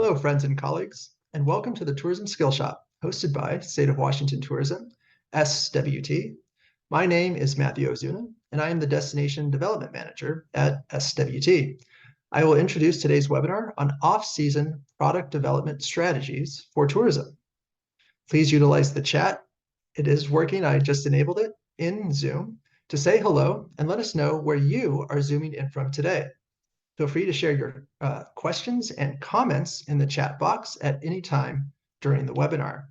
Hello, friends and colleagues, and welcome to the Tourism Skillshop, hosted by State of Washington Tourism, SWT. My name is Matthew Ozuna, and I am the Destination Development Manager at SWT. I will introduce today's webinar on off-season product development strategies for tourism. Please utilize the chat. It is working. I just enabled it in Zoom to say hello and let us know where you are zooming in from today. Feel free to share your questions and comments in the chat box at any time during the webinar.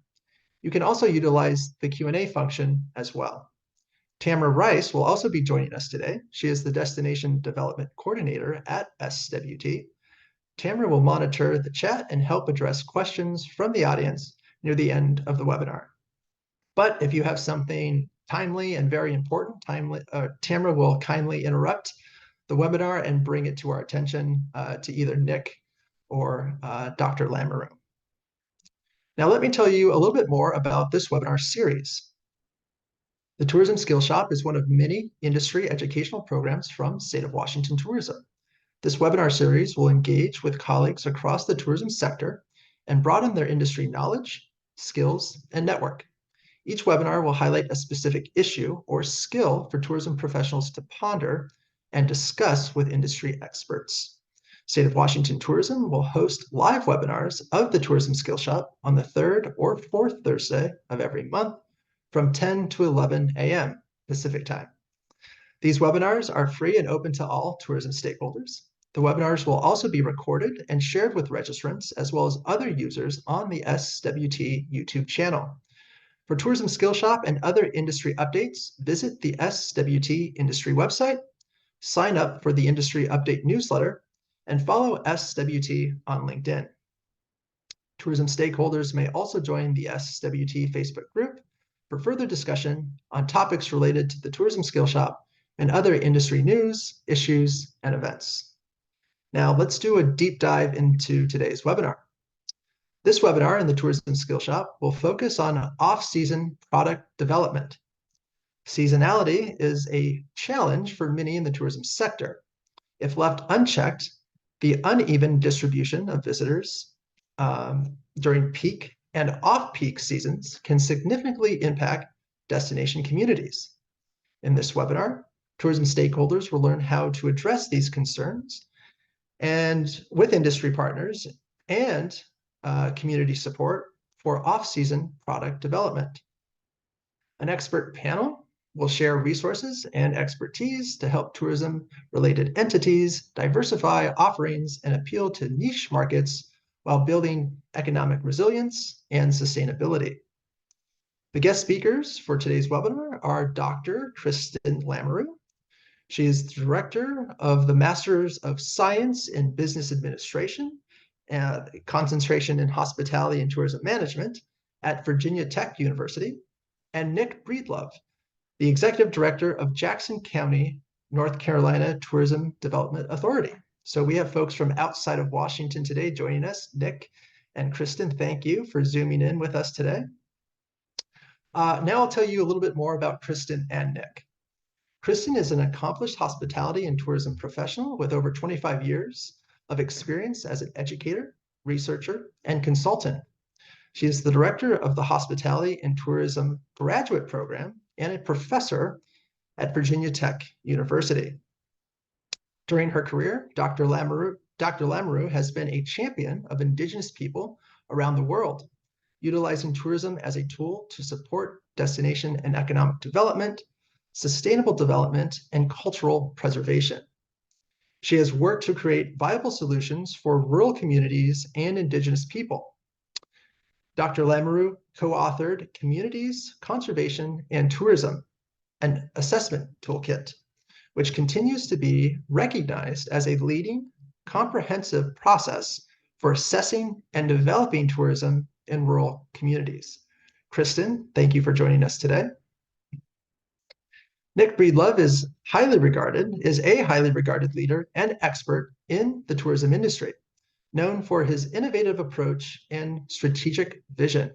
You can also utilize the Q&A function as well. Tamara Rice will also be joining us today. She is the Destination Development Coordinator at SWT. Tamara will monitor the chat and help address questions from the audience near the end of the webinar. But if you have something timely and very important, Tamara will kindly interrupt the webinar and bring it to our attention to either Nick or Dr. Lamoureux. Now let me tell you a little bit more about this webinar series. The Tourism Skillshop is one of many industry educational programs from State of Washington Tourism. This webinar series will engage with colleagues across the tourism sector and broaden their industry knowledge, skills, and network. Each webinar will highlight a specific issue or skill for tourism professionals to ponder and discuss with industry experts. State of Washington Tourism will host live webinars of the Tourism Skillshop on the third or fourth Thursday of every month from 10 to 11 a.m. Pacific time. These webinars are free and open to all tourism stakeholders. The webinars will also be recorded and shared with registrants as well as other users on the SWT YouTube channel. For Tourism Skillshop and other industry updates, visit the SWT industry website, sign up for the Industry Update newsletter, and follow SWT on LinkedIn. Tourism stakeholders may also join the SWT Facebook group for further discussion on topics related to the Tourism Skillshop and other industry news, issues, and events. Now let's do a deep dive into today's webinar. This webinar in the Tourism Skillshop will focus on off-season product development. Seasonality is a challenge for many in the tourism sector. If left unchecked, the uneven distribution of visitors during peak and off-peak seasons can significantly impact destination communities. In this webinar, tourism stakeholders will learn how to address these concerns and with industry partners and community support for off-season product development. An expert panel will share resources and expertise to help tourism-related entities diversify offerings and appeal to niche markets while building economic resilience and sustainability. The guest speakers for today's webinar are Dr. Kristin Lamoureux. She is Director of the Masters of Science in Business Administration, concentration in Hospitality and Tourism Management at Virginia Tech University, and Nick Breedlove, the Executive Director of Jackson County, North Carolina Tourism Development Authority. So we have folks from outside of Washington today joining us. Nick and Kristin, thank you for zooming in with us today. Now I'll tell you a little bit more about Kristin and Nick. Kristin is an accomplished hospitality and tourism professional with over 25 years of experience as an educator, researcher, and consultant. She is the director of the Hospitality and Tourism Graduate Program and a professor at Virginia Tech University. During her career, Dr. Lamoureux has been a champion of Indigenous people around the world, utilizing tourism as a tool to support destination and economic development, sustainable development, and cultural preservation. She has worked to create viable solutions for rural communities and Indigenous people. Dr. Lamoureux co-authored Communities, Conservation, and Tourism, an assessment toolkit, which continues to be recognized as a leading, comprehensive process for assessing and developing tourism in rural communities. Kristin, thank you for joining us today. Nick Breedlove is a highly regarded leader and expert in the tourism industry, known for his innovative approach and strategic vision.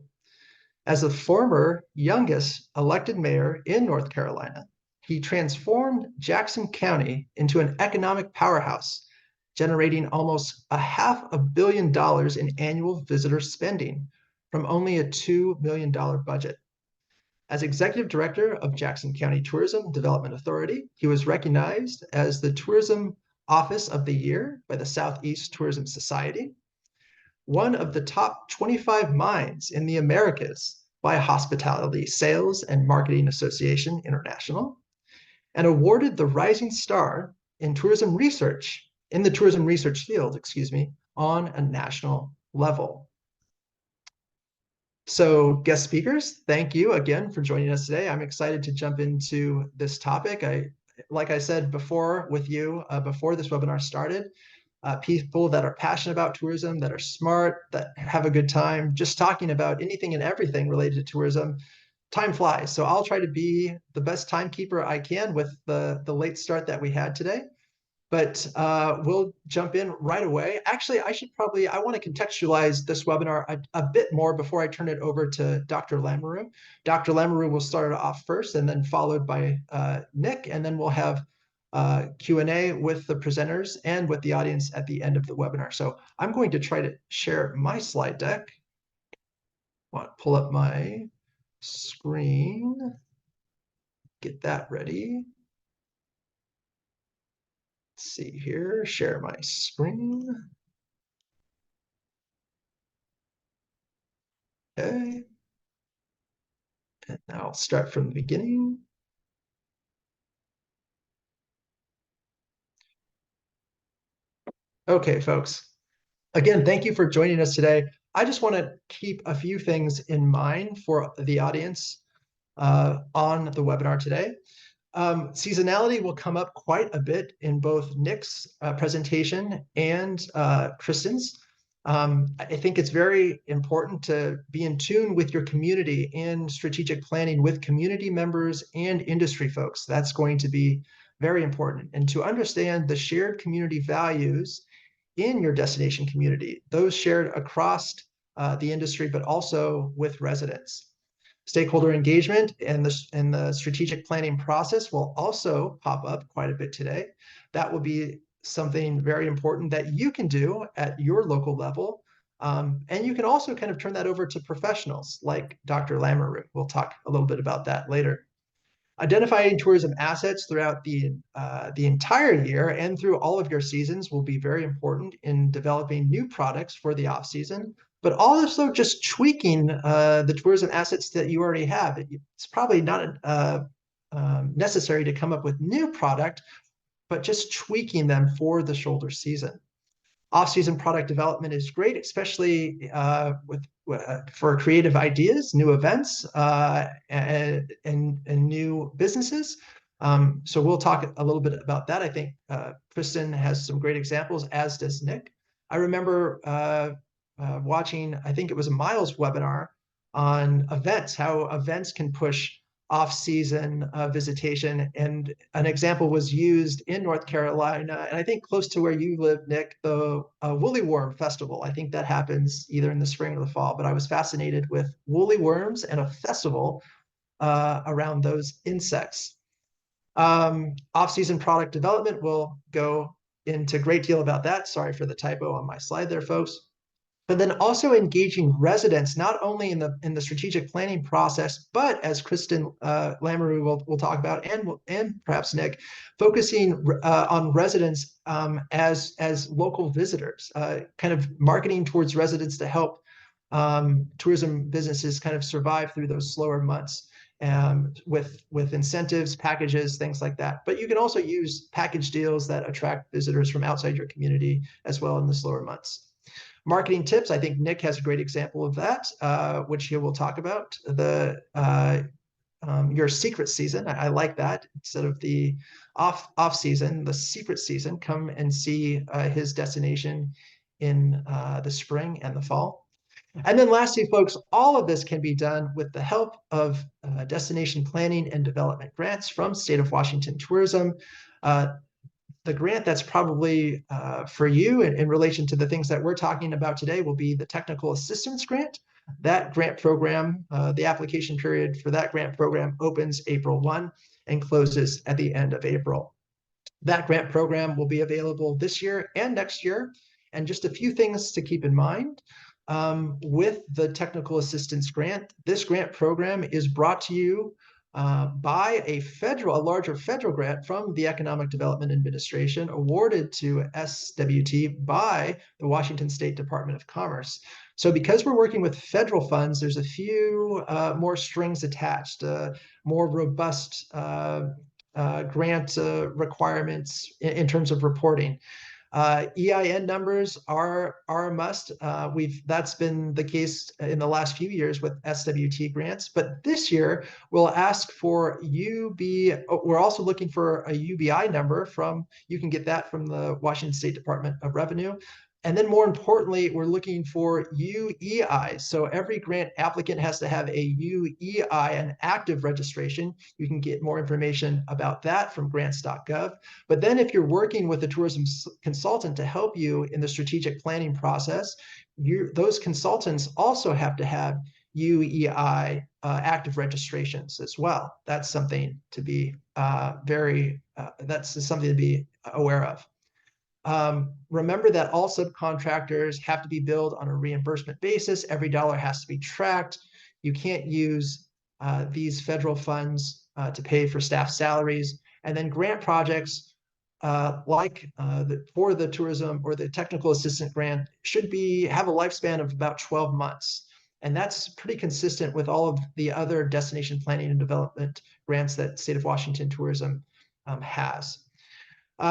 As the former youngest elected mayor in North Carolina, he transformed Jackson County into an economic powerhouse generating almost $500 million in annual visitor spending from only a $2 million budget. As executive director of Jackson County Tourism Development Authority, he was recognized as the Tourism Office of the Year by the Southeast Tourism Society, one of the top 25 minds in the Americas by Hospitality Sales and Marketing Association International, and awarded the Rising Star in tourism research, in the tourism research field, on a national level. So guest speakers, thank you again for joining us today. I'm excited to jump into this topic. Like I said before with you, before this webinar started, people that are passionate about tourism, that are smart, that have a good time, just talking about anything and everything related to tourism. Time flies, so I'll try to be the best timekeeper I can with the late start that we had today. But we'll jump in right away. Actually, I want to contextualize this webinar a bit more before I turn it over to Dr. Lamoureux. Dr. Lamoureux will start it off first and then followed by Nick, and then we'll have Q&A with the presenters and with the audience at the end of the webinar. So I'm going to try to share my slide deck. I want to pull up my screen, get that ready. Let's see here, share my screen. Okay. And now I'll start from the beginning. Okay, folks. Again, thank you for joining us today. I just want to keep a few things in mind for the audience on the webinar today. Seasonality will come up quite a bit in both Nick's presentation and Kristin's. I think it's very important to be in tune with your community in strategic planning with community members and industry folks. That's going to be very important. And to understand the shared community values in your destination community, those shared across the industry, but also with residents. Stakeholder engagement and the strategic planning process will also pop up quite a bit today. That will be something very important that you can do at your local level. And you can also kind of turn that over to professionals like Dr. Lamoureux. We'll talk a little bit about that later. Identifying tourism assets throughout the entire year and through all of your seasons will be very important in developing new products for the off-season, but also just tweaking the tourism assets that you already have. It's probably not necessary to come up with new product, but just tweaking them for the shoulder season. Off-season product development is great, especially for creative ideas, new events, and new businesses. So we'll talk a little bit about that. I think Kristin has some great examples, as does Nick. I remember watching, I think it was a Miles webinar on events, how events can push off-season visitation, and an example was used in North Carolina, and I think close to where you live, Nick, the Woolly Worm Festival. I think that happens either in the spring or the fall, but I was fascinated with woolly worms and a festival around those insects. Off-season product development, will go into a great deal about that. Sorry for the typo on my slide there, folks. But then also engaging residents, not only in the strategic planning process, but as Kristin Lamoureux will talk about, and perhaps Nick, focusing on residents as local visitors, kind of marketing towards residents to help tourism businesses kind of survive through those slower months, with incentives, packages, things like that. But you can also use package deals that attract visitors from outside your community as well in the slower months. Marketing tips, I think Nick has a great example of that, which he will talk about. Your secret season, I like that. Instead of the off season, the secret season, come and see his destination in the spring and the fall. And then lastly, folks, all of this can be done with the help of destination planning and development grants from State of Washington Tourism. The grant that's probably for you in relation to the things that we're talking about today will be the Technical Assistance Grant. That grant program, the application period for that grant program opens April 1 and closes at the end of April. That grant program will be available this year and next year. And just a few things to keep in mind. With the technical assistance grant, this grant program is brought to you by a larger federal grant from the Economic Development Administration, awarded to SWT by the Washington State Department of Commerce. So because we're working with federal funds, there's a few more strings attached, more robust grant requirements in terms of reporting. EIN numbers are a must. That's been the case in the last few years with SWT grants, but this year we'll ask for we're also looking for a UBI number you can get that from the Washington State Department of Revenue. And then more importantly, we're looking for UEI. So every grant applicant has to have a UEI, an active registration. You can get more information about that from grants.gov. But then if you're working with a tourism consultant to help you in the strategic planning process, those consultants also have to have UEI active registrations as well. That's something to be that's something to be aware of. Remember that all subcontractors have to be billed on a reimbursement basis. Every dollar has to be tracked. You can't use these federal funds to pay for staff salaries. And then grant projects for the tourism or the technical assistant grant should have a lifespan of about 12 months. And that's pretty consistent with all of the other destination planning and development grants that State of Washington Tourism has.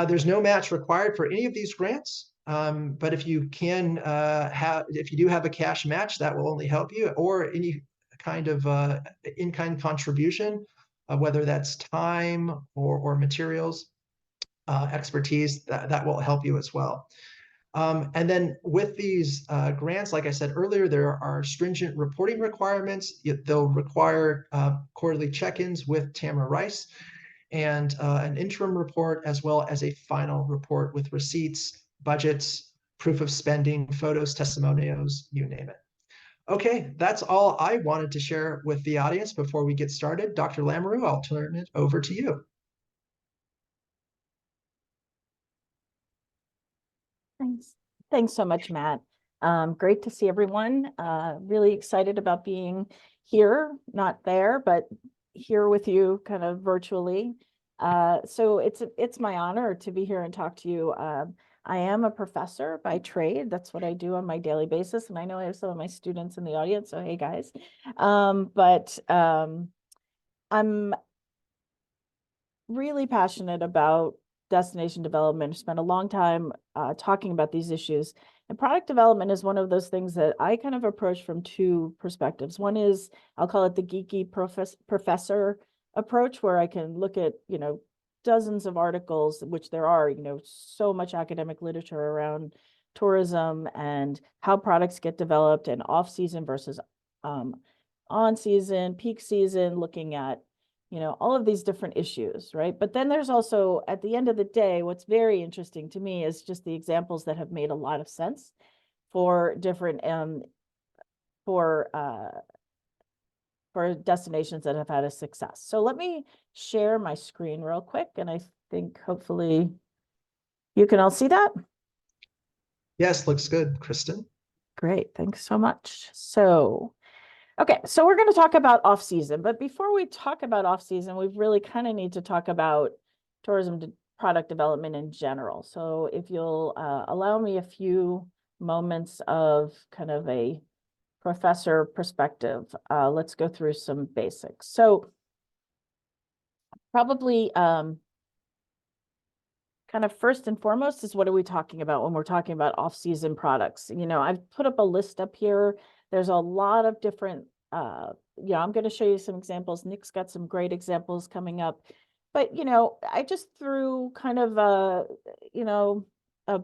There's no match required for any of these grants, but if you do have a cash match, that will only help you, or any kind of in-kind contribution, whether that's time or materials, expertise, that will help you as well. And then with these grants, like I said earlier, there are stringent reporting requirements. They'll require quarterly check-ins with Tamara Rice, and an interim report, as well as a final report with receipts, budgets, proof of spending, photos, testimonials, you name it. Okay, that's all I wanted to share with the audience before we get started. Dr. Lamoureux, I'll turn it over to you. Thanks so much, Matt. Great to see everyone. Really excited about being here, not there, but here with you kind of virtually. So it's my honor to be here and talk to you. I am a professor by trade. That's what I do on my daily basis. And I know I have some of my students in the audience, so hey guys. I'm really passionate about destination development. I spent a long time talking about these issues. And product development is one of those things that I kind of approach from two perspectives. One is, I'll call it the geeky professor approach, where I can look at, dozens of articles, which there are, so much academic literature around tourism and how products get developed and off-season versus on-season, peak season, looking at all of these different issues, right? But then there's also, at the end of the day, what's very interesting to me is just the examples that have made a lot of sense for different, for destinations that have had a success. So let me share my screen real quick, and I think hopefully you can all see that. Yes, looks good, Kristin. Great, thanks so much. So okay, so we're going to talk about off-season, but before we talk about off-season, we really kind of need to talk about tourism product development in general. So if you'll allow me a few moments of kind of a professor perspective, let's go through some basics. So probably kind of first and foremost is, what are we talking about when we're talking about off-season products? I've put up a list up here. There's a lot of different, I'm going to show you some examples. Nick's got some great examples coming up. But, I just threw kind of a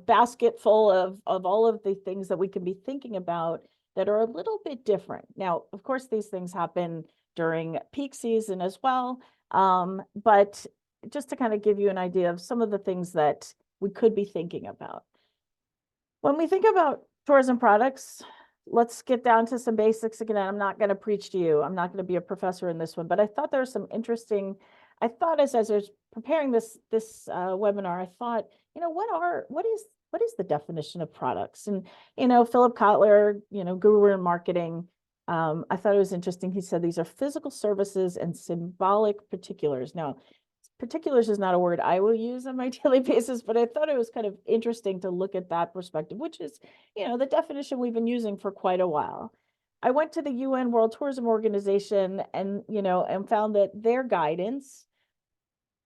basket full of all of the things that we can be thinking about that are a little bit different. Now, of course, these things happen during peak season as well. But just to kind of give you an idea of some of the things that we could be thinking about. When we think about tourism products, let's get down to some basics again. I'm not going to preach to you. I'm not going to be a professor in this one, but I thought there were some interesting I thought as I was preparing this webinar, I thought, what is the definition of products? And, Philip Kotler, guru in marketing, I thought it was interesting. He said, these are physical services and symbolic particulars. Now, particulars is not a word I will use on my daily basis, but I thought it was kind of interesting to look at that perspective, which is, the definition we've been using for quite a while. I went to the UN World Tourism Organization and, and found that their guidance,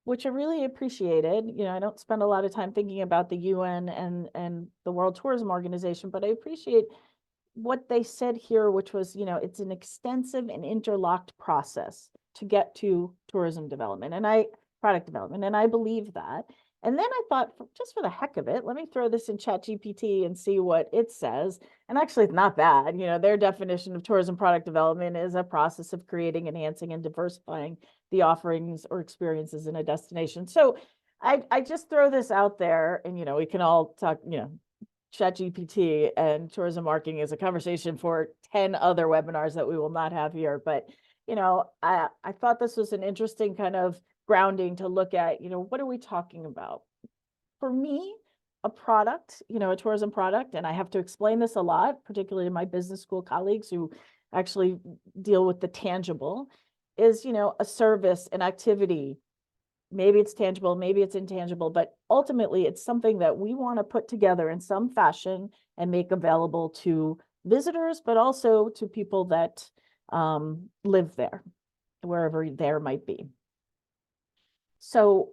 which I really appreciated. I don't spend a lot of time thinking about the UN and the World Tourism Organization, but I appreciate what they said here, which was, it's an extensive and interlocked process to get to tourism development and product development. And I believe that. And then I thought, just for the heck of it, let me throw this in ChatGPT and see what it says. And actually, it's not bad. Their definition of tourism product development is a process of creating, enhancing, and diversifying the offerings or experiences in a destination. So I just throw this out there and, we can all talk, ChatGPT and tourism marketing is a conversation for 10 other webinars that we will not have here. But, I thought this was an interesting kind of grounding to look at, what are we talking about? For me, a product, a tourism product, and I have to explain this a lot, particularly to my business school colleagues who actually deal with the tangible, is, a service, an activity. Maybe it's tangible, maybe it's intangible, but ultimately it's something that we want to put together in some fashion and make available to visitors, but also to people that live there, wherever there might be. So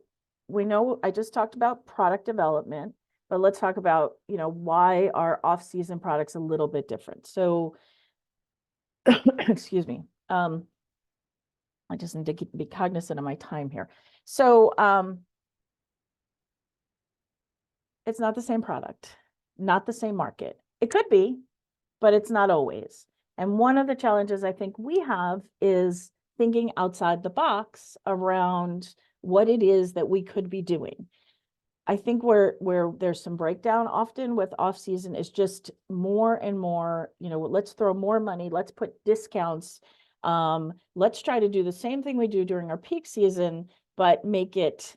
we know I just talked about product development, but let's talk about, why are off-season products a little bit different. So, excuse me. I just need to be cognizant of my time here. So it's not the same product, not the same market. It could be, but it's not always. And one of the challenges I think we have is thinking outside the box around what it is that we could be doing. I think where there's some breakdown often with off-season is just more and more, let's throw more money, let's put discounts. Let's try to do the same thing we do during our peak season, but make it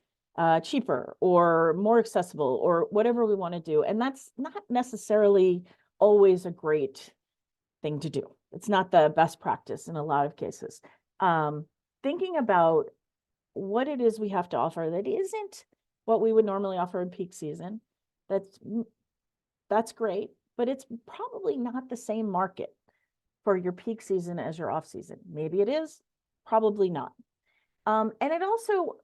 cheaper or more accessible or whatever we want to do. And that's not necessarily always a great thing to do. It's not the best practice in a lot of cases. Thinking about what it is we have to offer that isn't what we would normally offer in peak season, that's great, but it's probably not the same market for your peak season as your off season. Maybe it is, probably not. And it also,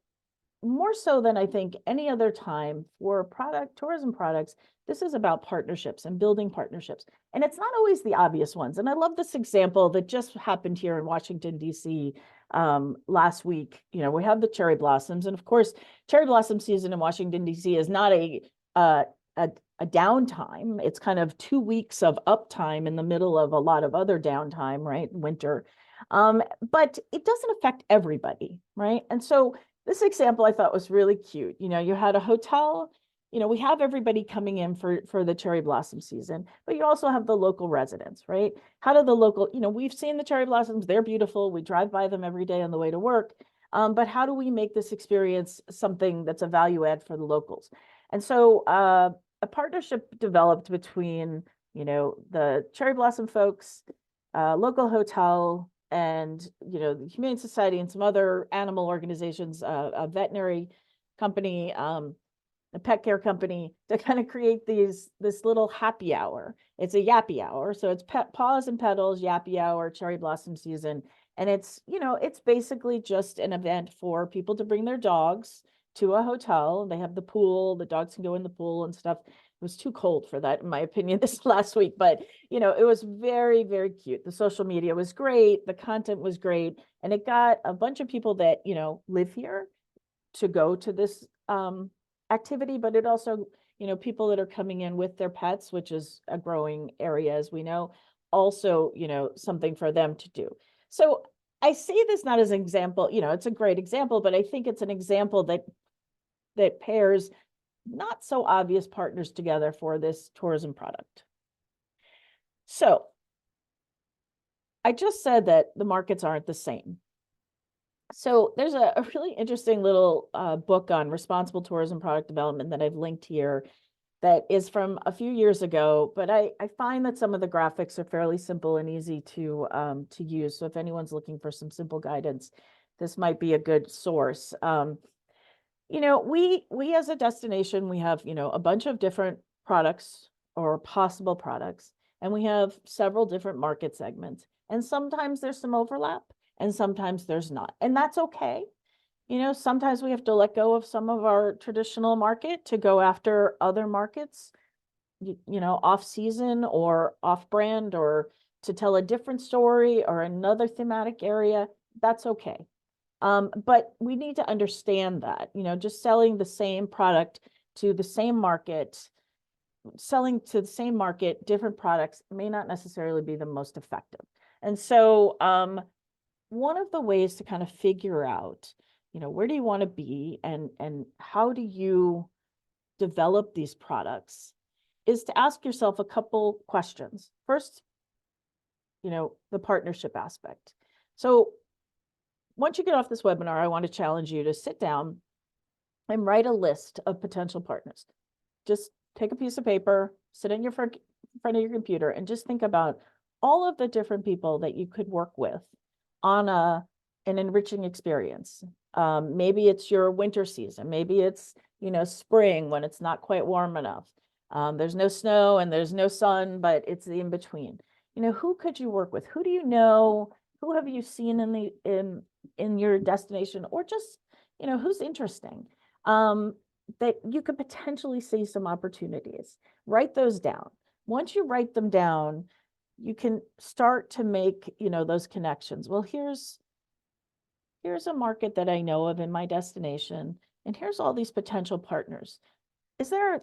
more so than I think any other time for tourism products, this is about partnerships and building partnerships. And it's not always the obvious ones. And I love this example that just happened here in Washington, D.C. Last week. We have the cherry blossoms. And of course, cherry blossom season in Washington, D.C. is not a downtime. It's kind of 2 weeks of uptime in the middle of a lot of other downtime, right? Winter. But it doesn't affect everybody, right? And so this example I thought was really cute. You had a hotel, we have everybody coming in for the cherry blossom season, but you also have the local residents, right? How do the local, we've seen the cherry blossoms, they're beautiful. We drive by them every day on the way to work. But how do we make this experience something that's a value add for the locals? And so a partnership developed between, the cherry blossom folks, local hotel, and the Humane Society and some other animal organizations, a veterinary company, a pet care company, to kind of create this little happy hour. It's a yappy hour, so it's paws and petals, yappy hour, cherry blossom season, and it's it's basically just an event for people to bring their dogs to a hotel. They have the pool, the dogs can go in the pool and stuff. It was too cold for that, in my opinion, this last week, but it was very, very cute. The social media was great, the content was great, and it got a bunch of people that live here to go to this activity, but it also people that are coming in with their pets, which is a growing area, as we know, also something for them to do. So I say this not as an example, it's a great example, but I think it's an example that pairs not so obvious partners together for this tourism product. So I just said that the markets aren't the same. So there's a really interesting little book on responsible tourism product development that I've linked here that is from a few years ago, but I find that some of the graphics are fairly simple and easy to use. So if anyone's looking for some simple guidance, this might be a good source. We as a destination, we have, a bunch of different products or possible products, and we have several different market segments. And sometimes there's some overlap and sometimes there's not. And that's okay. Sometimes we have to let go of some of our traditional market to go after other markets, off season or off brand, or to tell a different story or another thematic area. That's okay. But we need to understand that, just selling the same product to the same market, selling to the same market, different products may not necessarily be the most effective. And so one of the ways to kind of figure out, where do you want to be and how do you develop these products is to ask yourself a couple questions. First, the partnership aspect. So once you get off this webinar, I want to challenge you to sit down and write a list of potential partners. Just take a piece of paper, sit in front of your computer, and just think about all of the different people that you could work with on an enriching experience. Maybe it's your winter season. Maybe it's, spring when it's not quite warm enough. There's no snow and there's no sun, but it's the in between. Who could you work with? Who do you know? Who have you seen in your destination, or just, who's interesting, that you could potentially see some opportunities. Write those down. Once you write them down, you can start to make, those connections. Well, here's a market that I know of in my destination, and here's all these potential partners. Is there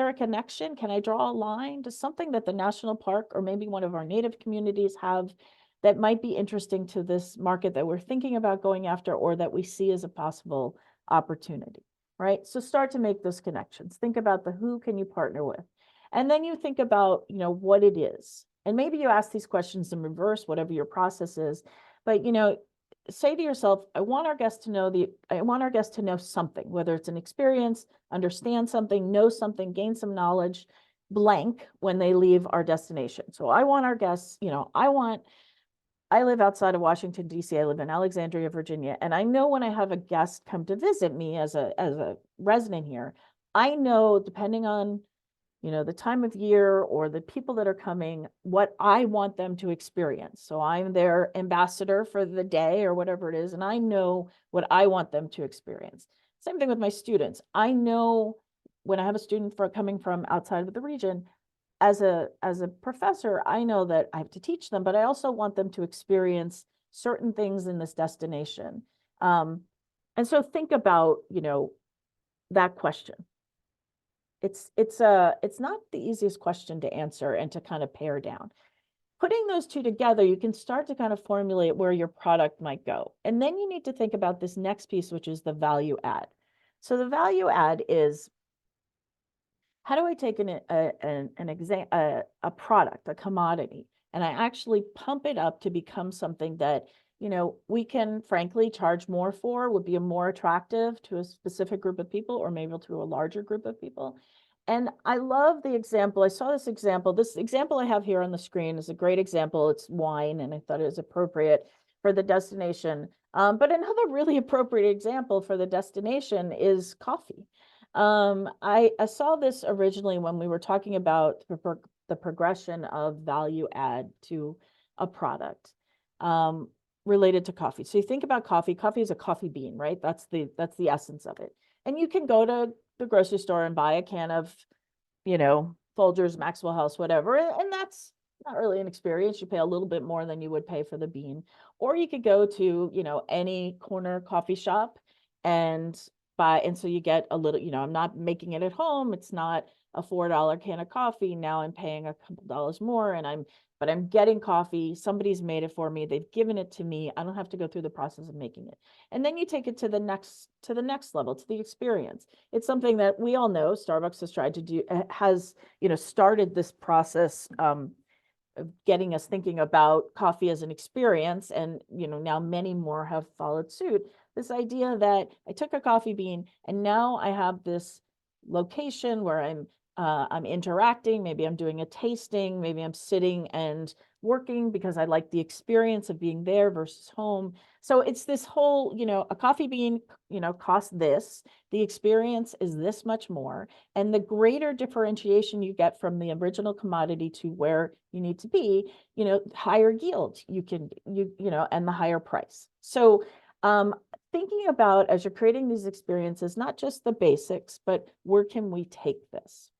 a connection? Can I draw a line to something that the national park or maybe one of our native communities have that might be interesting to this market that we're thinking about going after, or that we see as a possible opportunity, right? So start to make those connections. Think about who can you partner with? And then you think about, what it is. And maybe you ask these questions in reverse, whatever your process is, but, say to yourself, I want our guests to know something, whether it's an experience, understand something, know something, gain some knowledge, blank, when they leave our destination. So I want our guests, I live outside of Washington, D.C. I live in Alexandria, Virginia. And I know when I have a guest come to visit me as a resident here, I know, depending on, the time of year or the people that are coming, what I want them to experience. So I'm their ambassador for the day or whatever it is, and I know what I want them to experience. Same thing with my students. I know when I have a student coming from outside of the region, as a professor, I know that I have to teach them, but I also want them to experience certain things in this destination. And so think about, that question. It's not the easiest question to answer and to kind of pare down. Putting those two together, you can start to kind of formulate where your product might go. And then you need to think about this next piece, which is the value add. So the value add is, how do I take a product, a commodity, and I actually pump it up to become something that, we can frankly charge more for, would be more attractive to a specific group of people, or maybe to a larger group of people. And I love the example. I saw this example. This example I have here on the screen is a great example. It's wine, and I thought it was appropriate for the destination. But another really appropriate example for the destination is coffee. I saw this originally when we were talking about the progression of value add to a product related to coffee. So you think about coffee. Coffee is a coffee bean, right? That's the essence of it. And you can go to the grocery store and buy a can of, Folgers, Maxwell House, whatever. And that's not really an experience. You pay a little bit more than you would pay for the bean. Or you could go to, any corner coffee shop and buy, and so you get a little, I'm not making it at home. It's not a $4 can of coffee. Now I'm paying a couple dollars more, but I'm getting coffee. Somebody's made it for me. They've given it to me. I don't have to go through the process of making it. And then you take it to the next level, to the experience. It's something that we all know Starbucks has tried to do, has, started this process getting us thinking about coffee as an experience. And, now many more have followed suit. This idea that I took a coffee bean and now I have this location where I'm interacting, maybe I'm doing a tasting, maybe I'm sitting and working because I like the experience of being there versus home. So it's this whole, a coffee bean, costs this, the experience is this much more. And the greater differentiation you get from the original commodity to where you need to be, higher yield and the higher price. So thinking about, as you're creating these experiences, not just the basics, but where can we take this?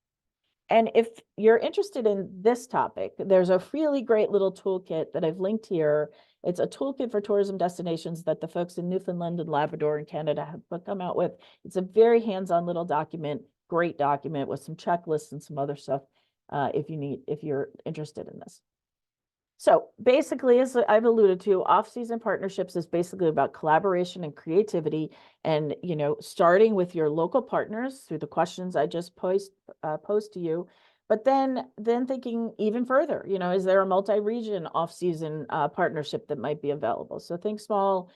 And if you're interested in this topic, there's a really great little toolkit that I've linked here. It's a toolkit for tourism destinations that the folks in Newfoundland and Labrador in Canada have come out with. It's a very hands-on little document, great document with some checklists and some other stuff if you're interested in this. So basically, as I've alluded to, off-season partnerships is basically about collaboration and creativity, and starting with your local partners through the questions I just posed to you, but then thinking even further. Is there a multi-region off-season partnership that might be available? So think small,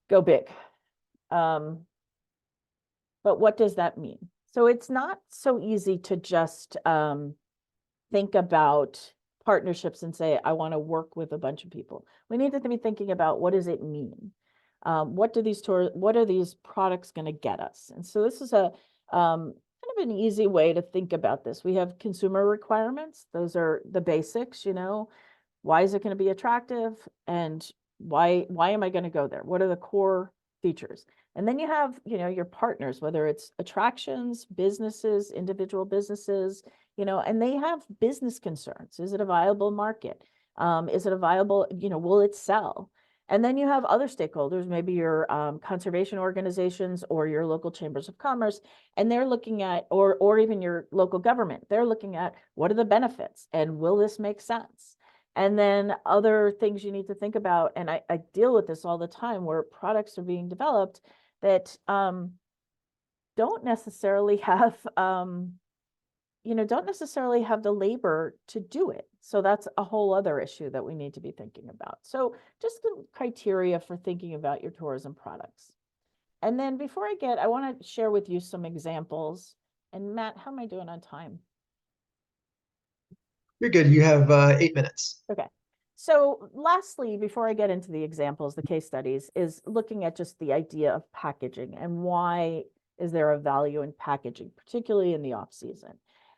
go big. But what does that mean? So it's not so easy to just think about partnerships and say, I want to work with a bunch of people. We need to be thinking about, what does it mean? What are these products going to get us? And so this is a kind of an easy way to think about this. We have consumer requirements. Those are the basics, why is it going to be attractive? And why am I going to go there? What are the core features? And then you have, your partners, whether it's attractions, businesses, individual businesses, and they have business concerns. Is it a viable market? Is it a viable, will it sell? And then you have other stakeholders, maybe your conservation organizations or your local chambers of commerce, and they're looking at, or even your local government, they're looking at, what are the benefits and will this make sense? And then other things you need to think about, and I deal with this all the time, where products are being developed that don't necessarily have the labor to do it. So that's a whole other issue that we need to be thinking about. So just the criteria for thinking about your tourism products. And then before I want to share with you some examples. And Matt, how am I doing on time? You're good. You have 8 minutes. Okay. So lastly, before I get into the examples, the case studies, is looking at just the idea of packaging and why is there a value in packaging, particularly in the off season.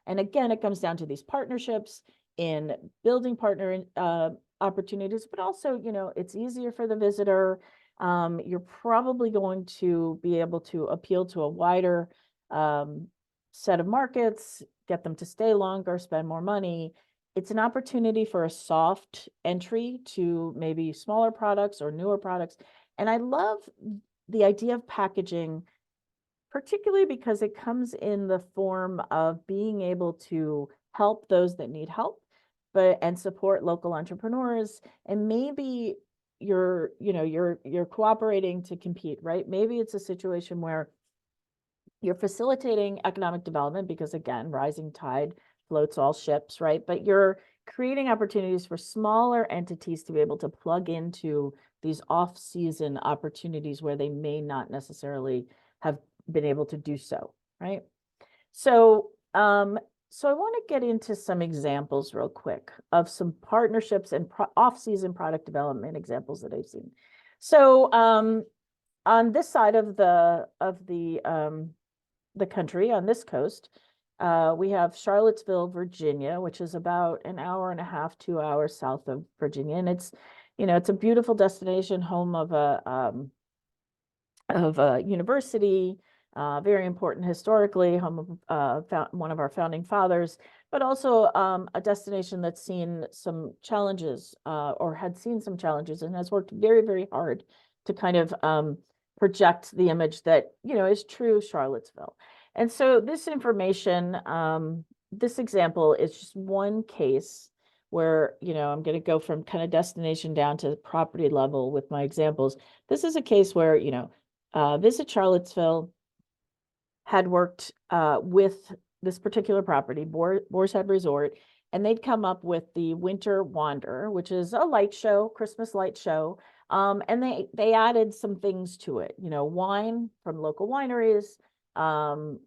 And again, it comes down to these partnerships in building partner opportunities, but also, it's easier for the visitor. You're probably going to be able to appeal to a wider set of markets, get them to stay longer, spend more money. It's an opportunity for a soft entry to maybe smaller products or newer products. And I love the idea of packaging, particularly because it comes in the form of being able to help those that need help, and support local entrepreneurs. And maybe you're cooperating to compete, right? Maybe it's a situation where you're facilitating economic development because, again, rising tide floats all ships, right? But you're creating opportunities for smaller entities to be able to plug into these off-season opportunities where they may not necessarily have been able to do so, right? So, so I want to get into some examples real quick of some partnerships and off-season product development examples that I've seen. So, on this side of the country, on this coast, we have Charlottesville, Virginia, which is about an hour and a half, 2 hours south of Virginia, and it's a beautiful destination, home of a university, very important historically, home of one of our founding fathers, but also a destination that's seen some challenges, or had seen some challenges, and has worked very, very hard to kind of project the image that is true Charlottesville. And so this information, this example is just one case where, I'm going to go from kind of destination down to property level with my examples. This is a case where, Visit Charlottesville had worked with this particular property, Boar's Head Resort, and they'd come up with the Winter Wanderer, which is a light show, Christmas light show. And they added some things to it, wine from local wineries, hot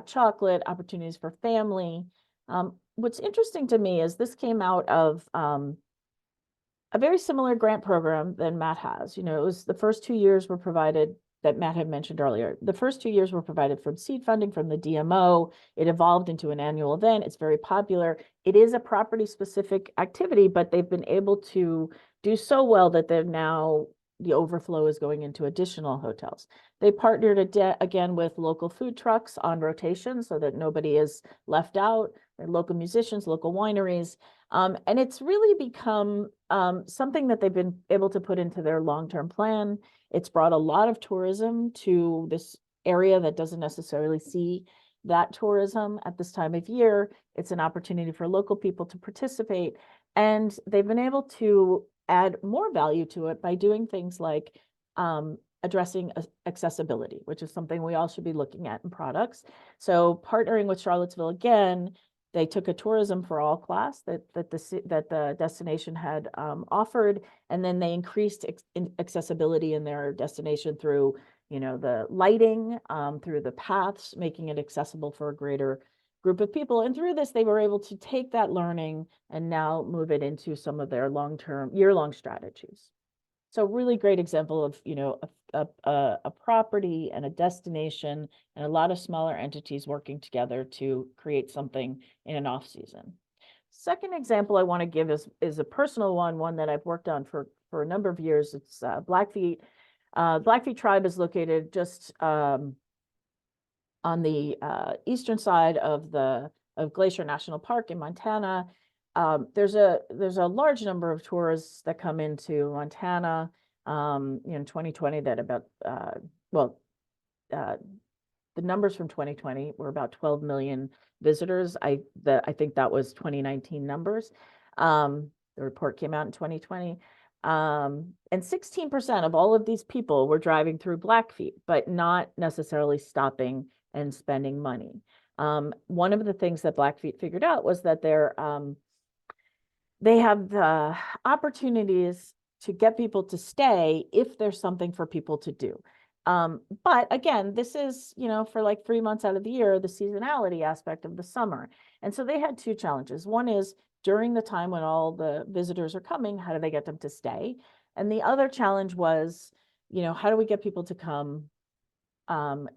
chocolate, opportunities for family. What's interesting to me is this came out of a very similar grant program than Matt has. It was the first 2 years were provided that Matt had mentioned earlier. The first 2 years were provided from seed funding from the DMO. It evolved into an annual event. It's very popular. It is a property specific activity, but they've been able to do so well that they're now the overflow is going into additional hotels. They partnered again with local food trucks on rotation so that nobody is left out. They're local musicians, local wineries. And it's really become something that they've been able to put into their long-term plan. It's brought a lot of tourism to this area that doesn't necessarily see that tourism at this time of year. It's an opportunity for local people to participate. And they've been able to add more value to it by doing things like addressing accessibility, which is something we all should be looking at in products. So partnering with Charlottesville again, they took a tourism for all class that the destination had offered, and then they increased accessibility in their destination through the lighting, through the paths, making it accessible for a greater group of people. And through this, they were able to take that learning and now move it into some of their long-term, year-long strategies. So really great example of, a property and a destination and a lot of smaller entities working together to create something in an off season. Second example I want to give is a personal one that I've worked on for a number of years. It's Blackfeet. Blackfeet tribe is located just on the eastern side of Glacier National Park in Montana. There's a large number of tourists that come into Montana. In 2020, that about the numbers from 2020 were about 12 million visitors. I think that was 2019 numbers. The report came out in 2020. And 16% of all of these people were driving through Blackfeet, but not necessarily stopping and spending money. One of the things that Blackfeet figured out was that they have the opportunities to get people to stay if there's something for people to do. But again, this is, for like 3 months out of the year, the seasonality aspect of the summer. And so they had two challenges. One is during the time when all the visitors are coming, how do they get them to stay? And the other challenge was, how do we get people to come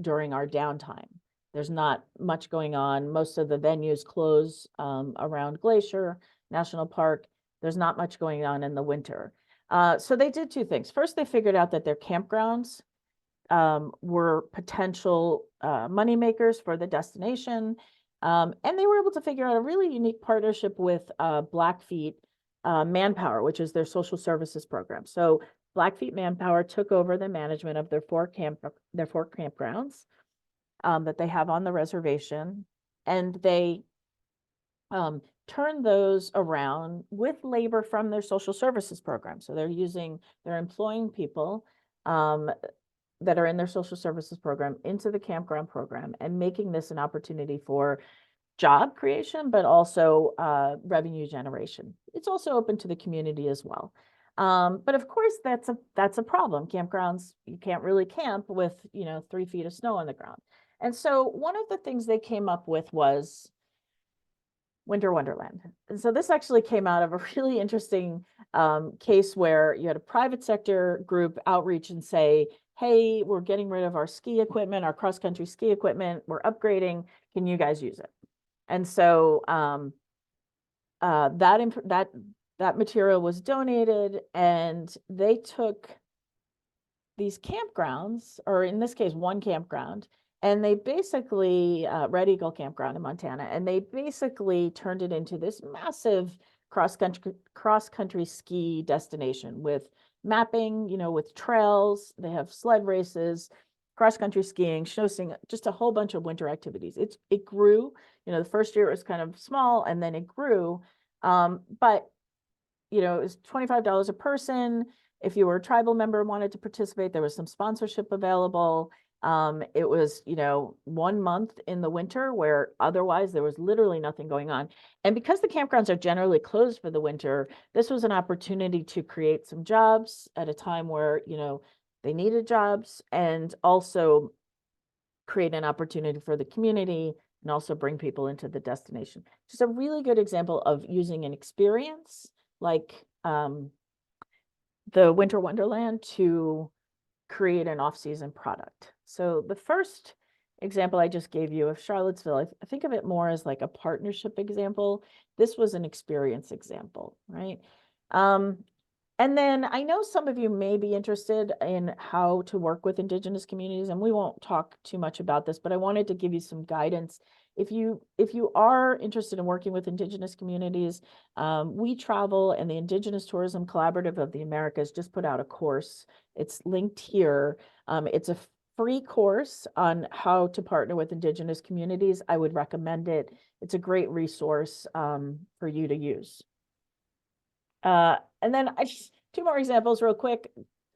during our downtime? There's not much going on. Most of the venues close around Glacier National Park. There's not much going on in the winter. So they did two things. First, they figured out that their campgrounds were potential money makers for the destination. And they were able to figure out a really unique partnership with Blackfeet Manpower, which is their social services program. So Blackfeet Manpower took over the management of their four campgrounds that they have on the reservation, and they turn those around with labor from their social services program. So they're employing people that are in their social services program into the campground program and making this an opportunity for job creation, but also revenue generation. It's also open to the community as well. But of course, that's a problem. Campgrounds, you can't really camp with 3 feet of snow on the ground. And so one of the things they came up with was Winter Wonderland. And so this actually came out of a really interesting case where you had a private sector group outreach and say, hey, we're getting rid of our ski equipment, our cross-country ski equipment, we're upgrading, can you guys use it? And so that material was donated, and they took these campgrounds, or in this case, one campground, and they basically, Red Eagle Campground in Montana, and they basically turned it into this massive cross-country ski destination with mapping, with trails. They have sled races, cross-country skiing, snowshoeing, just a whole bunch of winter activities. It grew, the first year it was kind of small, and then it grew. But, it was $25 a person. If you were a tribal member and wanted to participate, there was some sponsorship available. It was, 1 month in the winter where otherwise there was literally nothing going on. And because the campgrounds are generally closed for the winter, this was an opportunity to create some jobs at a time where, they needed jobs, and also create an opportunity for the community and also bring people into the destination. Just a really good example of using an experience like the Winter Wonderland to create an off-season product. So the first example I just gave you of Charlottesville, I think of it more as like a partnership example. This was an experience example, right? And then I know some of you may be interested in how to work with Indigenous communities, and we won't talk too much about this, but I wanted to give you some guidance. If you are interested in working with Indigenous communities, We Travel and the Indigenous Tourism Collaborative of the Americas just put out a course. It's linked here. It's a free course on how to partner with Indigenous communities. I would recommend it. It's a great resource for you to use. And then two more examples real quick.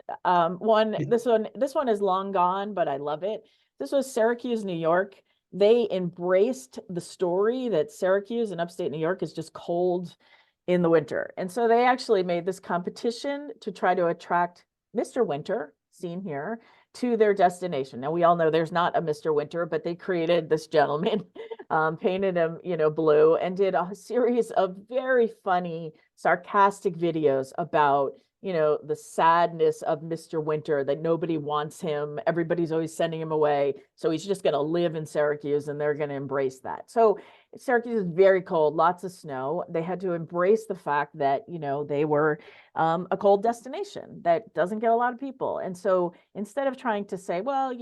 This one is long gone, but I love it. This was Syracuse, New York. They embraced the story that Syracuse in upstate New York is just cold in the winter. And so they actually made this competition to try to attract Mr. Winter, seen here, to their destination. Now, we all know there's not a Mr. Winter, but they created this gentleman, painted him, blue, and did a series of very funny, sarcastic videos about, the sadness of Mr. Winter, that nobody wants him. Everybody's always sending him away. So he's just going to live in Syracuse, and they're going to embrace that. So Syracuse is very cold, lots of snow. They had to embrace the fact that, they were a cold destination that doesn't get a lot of people. And so instead of trying to say, well,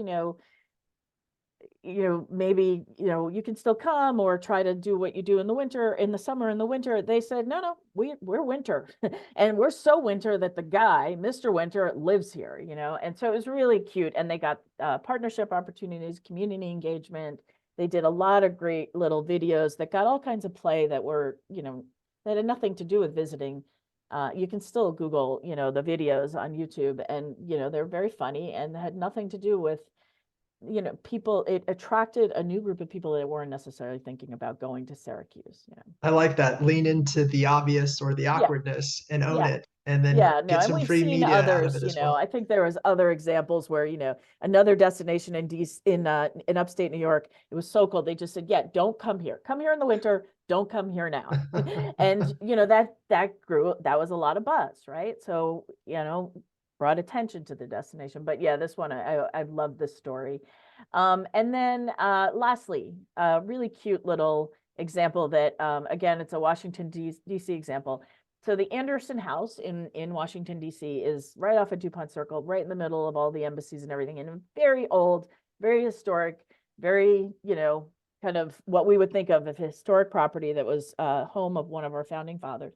maybe, you can still come or try to do what you do in the winter, in the summer, in the winter, they said, no, we're winter. And we're so winter that the guy, Mr. Winter, lives here, and so it was really cute. And they got partnership opportunities, community engagement. They did a lot of great little videos that got all kinds of play that were, that had nothing to do with visiting. You can still Google, the videos on YouTube, and, they're very funny and had nothing to do with, people. It attracted a new group of people that weren't necessarily thinking about going to Syracuse. I like that. Lean into the obvious or the Yeah, awkwardness and own yeah, it, and then yeah. No, get and some we've free seen media out of others. it as well. I think there was other examples where, another destination in DC, in upstate New York, it was so cold. They just said, yeah, don't come here. Come here in the winter. Don't come here now. And that grew. That was a lot of buzz, right? So brought attention to the destination. But yeah, this one I love this story. And then lastly, a really cute little example that, again, it's a Washington, D.C. example. So the Anderson House in Washington, D.C. is right off of DuPont Circle, right in the middle of all the embassies and everything, and very old, very historic, very, kind of what we would think of as a historic property that was home of one of our founding fathers.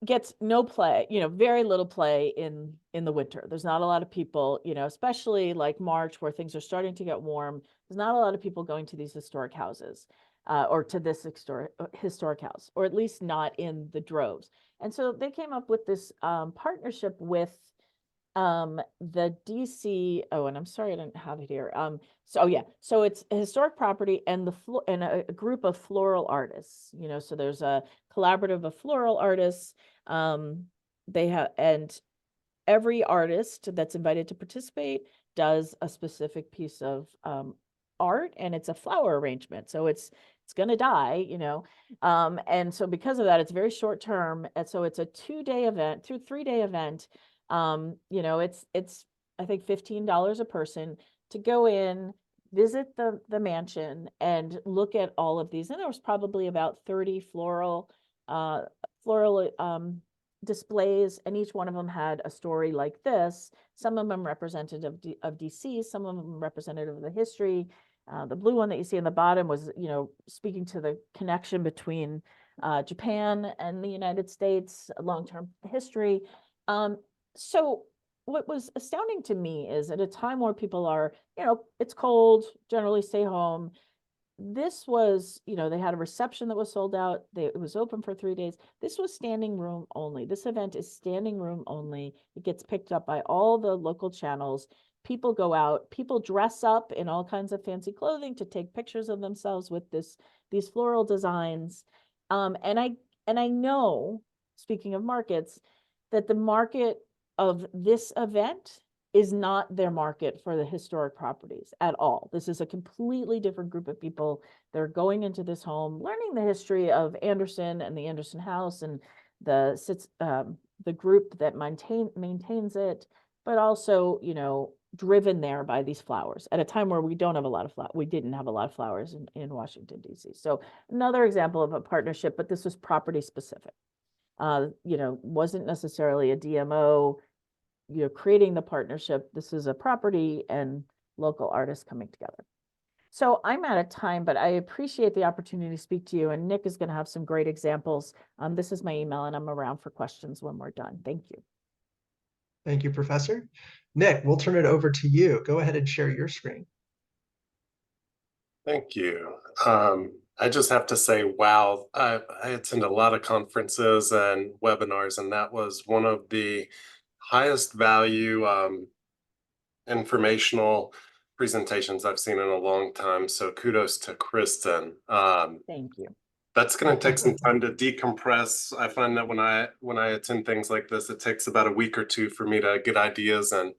Gets no play, very little play in the winter. There's not a lot of people, especially like March, where things are starting to get warm. There's not a lot of people going to these historic houses, or to this historic house, or at least not in the droves. And so they came up with this partnership with the DC. Oh, and I'm sorry I didn't have it here. So it's a historic property, and a group of floral artists. So there's a collaborative of floral artists. They have, and every artist that's invited to participate does a specific piece of art, and it's a flower arrangement. So it's going to die, and so because of that, it's very short term. And so it's a 2-day event, 3-day event. It's I think $15 a person to go in, visit the mansion, and look at all of these. And there was probably about 30 floral displays, and each one of them had a story like this. Some of them representative of DC, some of them representative of the history. The blue one that you see in the bottom was, speaking to the connection between Japan and the United States, long-term history. So what was astounding to me is, at a time where people are, it's cold, generally stay home, this was, you know, they had a reception that was sold out. It was open for 3 days. This was standing room only. This event is standing room only. It gets picked up by all the local channels. People go out, people dress up in all kinds of fancy clothing to take pictures of themselves with these floral designs. And I know, speaking of markets, that the market of this event is not their market for the historic properties at all. This is a completely different group of people. They're going into this home, learning the history of Anderson and the Anderson house and the group that maintains it, but also, you know, driven there by these flowers at a time where we don't have a lot of flowers. We didn't have a lot of flowers in Washington, D.C. So another example of a partnership, but this was property specific. You know, wasn't necessarily a DMO, you know, creating the partnership. This is a property and local artists coming together. So I'm out of time, but I appreciate the opportunity to speak to you. And Nick is going to have some great examples. This is my email, and I'm around for questions when we're done. Thank you. Thank you, Professor. Nick, we'll turn it over to you. Go ahead and share your screen. Thank you. I just have to say, wow, I attend a lot of conferences and webinars, and that was one of the highest value informational presentations I've seen in a long time. So kudos to Kristin. Thank you. That's going to take some time to decompress. I find that when I attend things like this, it takes about a week or two for me to get ideas and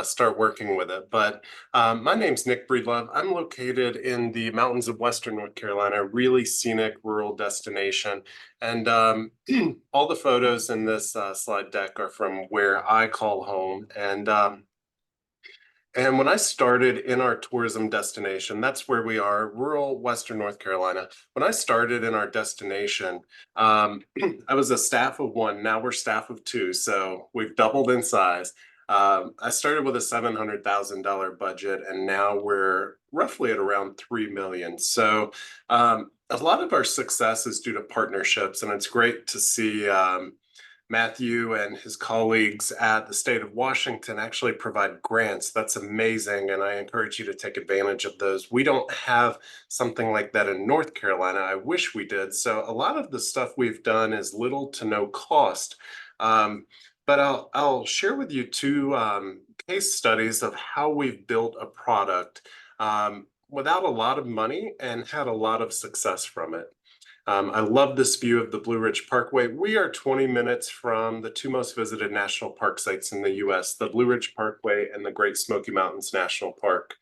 start working with it. But my name's Nick Breedlove. I'm located in the mountains of Western North Carolina, a really scenic rural destination. And all the photos in this slide deck are from where I call home. And when I started in our tourism destination, that's where we are, rural Western North Carolina. When I started in our destination, I was a staff of one. Now we're staff of two. So we've doubled in size. I started with a $700,000 budget, and now we're roughly at around 3 million. So a lot of our success is due to partnerships, and it's great to see Matthew and his colleagues at the state of Washington actually provide grants. That's amazing, and I encourage you to take advantage of those. We don't have something like that in North Carolina. I wish we did. So a lot of the stuff we've done is little to no cost. But I'll share with you two case studies of how we've built a product without a lot of money and had a lot of success from it. I love this view of the Blue Ridge Parkway. We are 20 minutes from the two most visited national park sites in the US, the Blue Ridge Parkway and the Great Smoky Mountains National Park.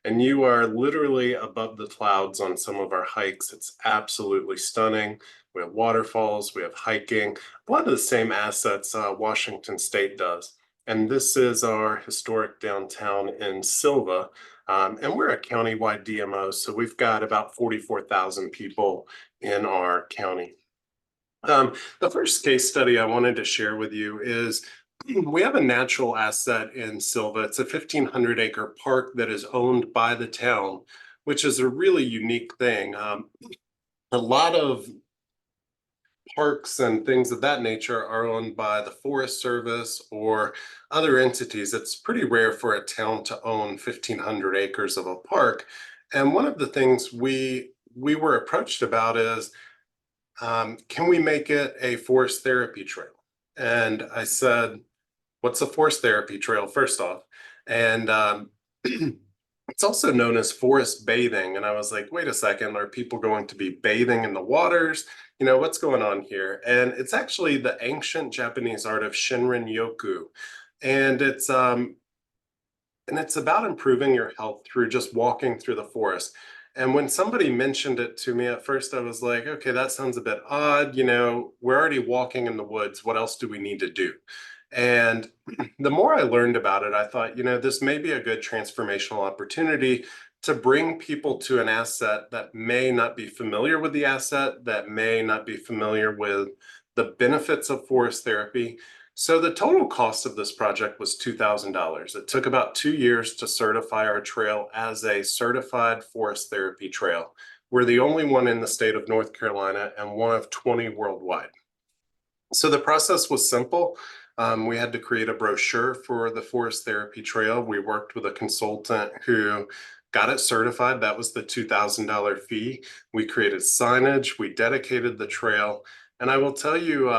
And you are literally above the clouds on some of our hikes. It's absolutely stunning. We have waterfalls, we have hiking, a lot of the same assets Washington State does. And this is our historic downtown in Silva. And we're a county-wide DMO, so we've got about 44,000 people in our county. The first case study I wanted to share with you is we have a natural asset in Silva. It's a 1,500 acre park that is owned by the town, which is a really unique thing. A lot of parks and things of that nature are owned by the Forest Service or other entities. It's pretty rare for a town to own 1,500 acres of a park. And one of the things we were approached about is, can we make it a forest therapy trail? And I said, what's a forest therapy trail, first off? And it's also known as forest bathing. And I was like, wait a second, are people going to be bathing in the waters? You know, what's going on here? And it's actually the ancient Japanese art of Shinrin-yoku. And it's about improving your health through just walking through the forest. And when somebody mentioned it to me at first, I was like, okay, that sounds a bit odd. You know, we're already walking in the woods. What else do we need to do? And the more I learned about it, I thought, you know, this may be a good transformational opportunity to bring people to an asset that may not be familiar with the asset, that may not be familiar with the benefits of forest therapy. So the total cost of this project was $2,000. It took about 2 years to certify our trail as a certified forest therapy trail. We're the only one in the state of North Carolina and one of 20 worldwide. So the process was simple. We had to create a brochure for the forest therapy trail. We worked with a consultant who got it certified. That was the $2,000 fee. We created signage, we dedicated the trail. And I will tell you,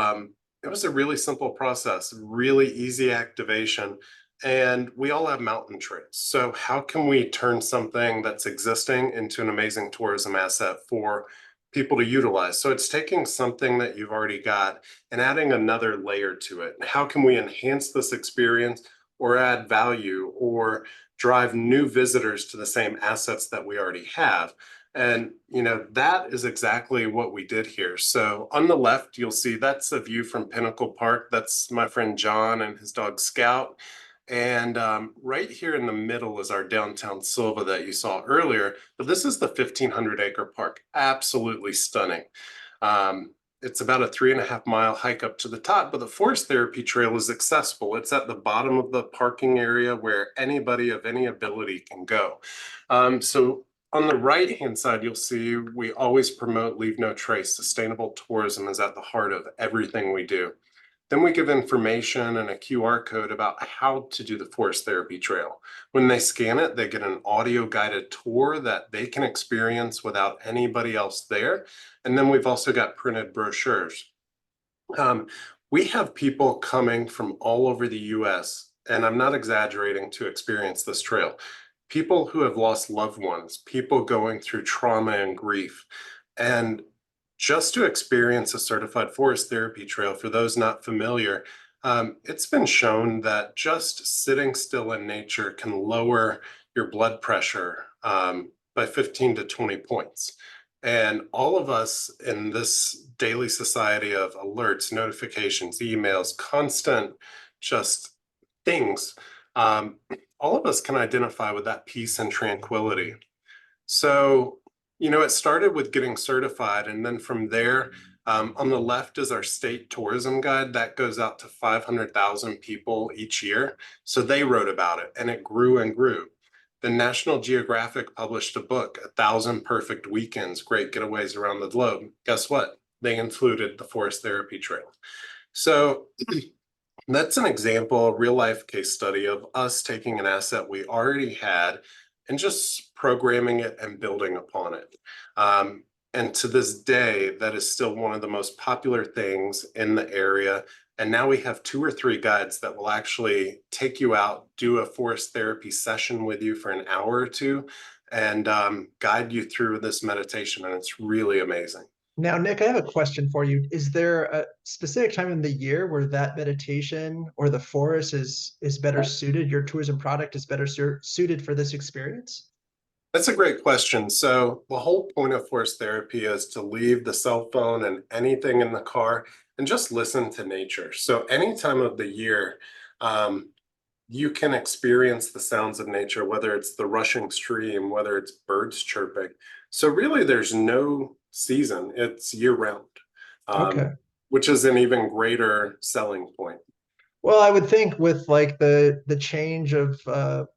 it was a really simple process, really easy activation. And we all have mountain trails. So how can we turn something that's existing into an amazing tourism asset for people to utilize? So it's taking something that you've already got and adding another layer to it. How can we enhance this experience or add value or drive new visitors to the same assets that we already have? And, that is exactly what we did here. So on the left, you'll see that's a view from Pinnacle Park. That's my friend John and his dog Scout. And right here in the middle is our downtown Silva that you saw earlier. But this is the 1,500-acre park. Absolutely stunning. It's about a 3.5-mile hike up to the top, but the forest therapy trail is accessible. It's at the bottom of the parking area where anybody of any ability can go. So on the right-hand side, you'll see we always promote Leave No Trace. Sustainable tourism is at the heart of everything we do. Then we give information and a QR code about how to do the forest therapy trail. When they scan it, they get an audio guided tour that they can experience without anybody else there. And then we've also got printed brochures. We have people coming from all over the US, and I'm not exaggerating, to experience this trail. People who have lost loved ones, people going through trauma and grief. And just to experience a certified forest therapy trail, for those not familiar, it's been shown that just sitting still in nature can lower your blood pressure by 15 to 20 points. And all of us in this daily society of alerts, notifications, emails, constant just things, all of us can identify with that peace and tranquility. So, it started with getting certified. And then from there, on the left is our state tourism guide that goes out to 500,000 people each year. So they wrote about it and it grew and grew. The National Geographic published a book, 1,000 Perfect Weekends, Great Getaways Around the Globe. Guess what? They included the forest therapy trail. So that's an example, a real life case study of us taking an asset we already had and just programming it and building upon it. And to this day, that is still one of the most popular things in the area. And now we have 2 or 3 guides that will actually take you out, do a forest therapy session with you for an hour or two, and guide you through this meditation. And it's really amazing. Now, Nick, I have a question for you. Is there a specific time in the year where that meditation or the forest is better suited? Your tourism product is better suited for this experience? That's a great question. So the whole point of forest therapy is to leave the cell phone and anything in the car and just listen to nature. So any time of the year, you can experience the sounds of nature, whether it's the rushing stream, whether it's birds chirping. So really there's no season, it's year round, Okay. which is an even greater selling point. Well, I would think with like the change of the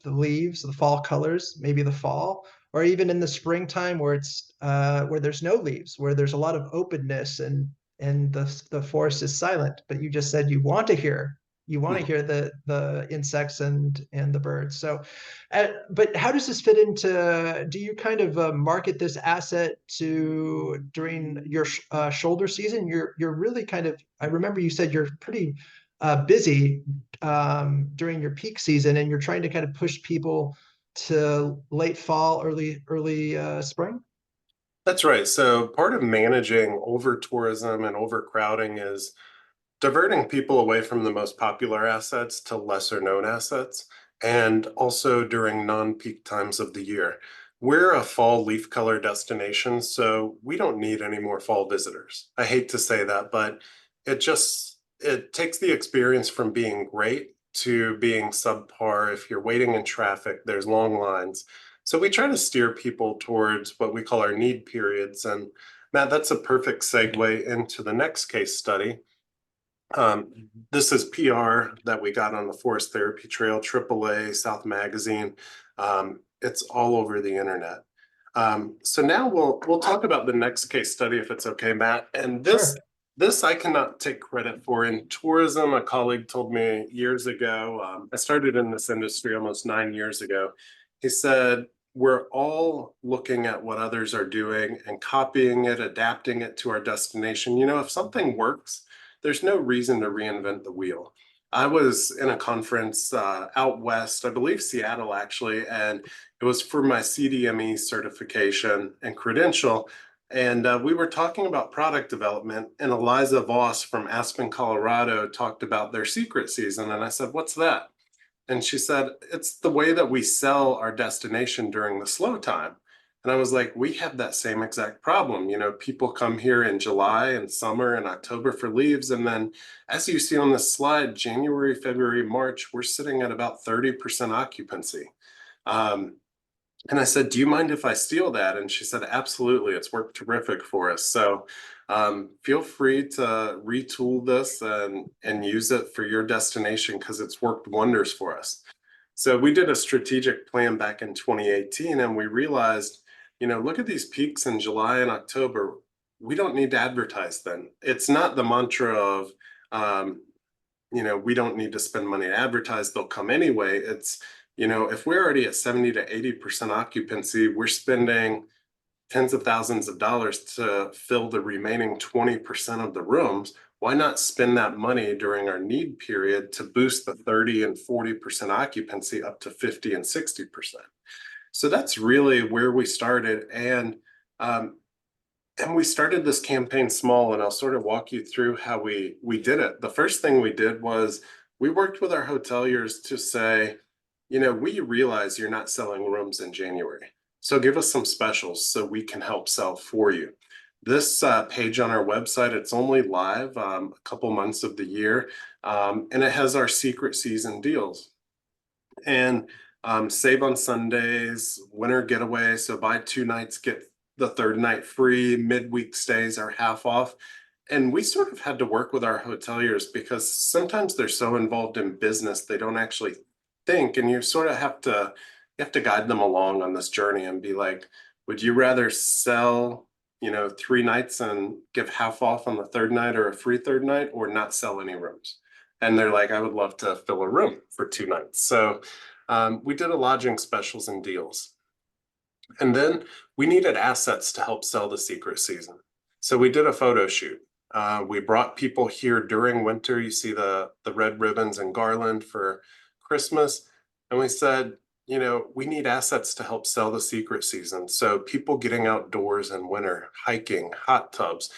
leaves, the fall colors, maybe the fall, or even in the springtime where it's where there's no leaves, where there's a lot of openness and the forest is silent. But you just said you want to hear the insects and the birds. So, but how does this fit into? Do you kind of market this asset to during your shoulder season? You're really kind of. I remember you said you're pretty busy during your peak season, and you're trying to kind of push people to late fall, early spring. That's right. So part of managing over tourism and overcrowding is diverting people away from the most popular assets to lesser known assets, and also during non-peak times of the year. We're a fall leaf color destination, so we don't need any more fall visitors. I hate to say that, but it takes the experience from being great to being subpar. If you're waiting in traffic, there's long lines. So we try to steer people towards what we call our need periods. And Matt, that's a perfect segue into the next case study. This is PR that we got on the Forest Therapy Trail, AAA, South Magazine. It's all over the internet. So now we'll talk about the next case study, if it's okay, Matt. And this I cannot take credit for. In tourism, a colleague told me years ago, I started in this industry almost 9 years ago. He said, we're all looking at what others are doing and copying it, adapting it to our destination. You know, if something works, there's no reason to reinvent the wheel. I was in a conference out west, I believe Seattle actually, and it was for my CDME certification and credential. And we were talking about product development, and Eliza Voss from Aspen, Colorado talked about their secret season. And I said, "What's that?" And she said, "It's the way that we sell our destination during the slow time." And I was like, we have that same exact problem. You know, people come here in July and summer and October for leaves. And then as you see on this slide, January, February, March, we're sitting at about 30% occupancy. And I said, "Do you mind if I steal that?" And she said, "Absolutely. It's worked terrific for us." So feel free to retool this and use it for your destination because it's worked wonders for us. So we did a strategic plan back in 2018 and we realized, you know, look at these peaks in July and October. We don't need to advertise then. It's not the mantra of, you know, we don't need to spend money to advertise, they'll come anyway. It's, you know, if we're already at 70 to 80% occupancy, we're spending tens of thousands of dollars to fill the remaining 20% of the rooms. Why not spend that money during our need period to boost the 30 and 40% occupancy up to 50 and 60%? So that's really where we started. And we started this campaign small, and I'll sort of walk you through how we did it. The first thing we did was we worked with our hoteliers to say, you know, we realize you're not selling rooms in January. So give us some specials so we can help sell for you. This page on our website, it's only live a couple months of the year, and it has our secret season deals. And save on Sundays, winter getaway. So buy 2 nights, get the 3rd night free, midweek stays are half off. And we sort of had to work with our hoteliers because sometimes they're so involved in business, they don't actually think, and you sort of have to guide them along on this journey and be like, would you rather sell, you know, 3 nights and give half off on the 3rd night or a free 3rd night, or not sell any rooms? And they're like, I would love to fill a room for 2 nights. So we did a lodging specials and deals. And then we needed assets to help sell the secret season. So we did a photo shoot. We brought people here during winter. You see the red ribbons and garland for Christmas. And we said, you know, we need assets to help sell the secret season. So people getting outdoors in winter, hiking, hot tubs.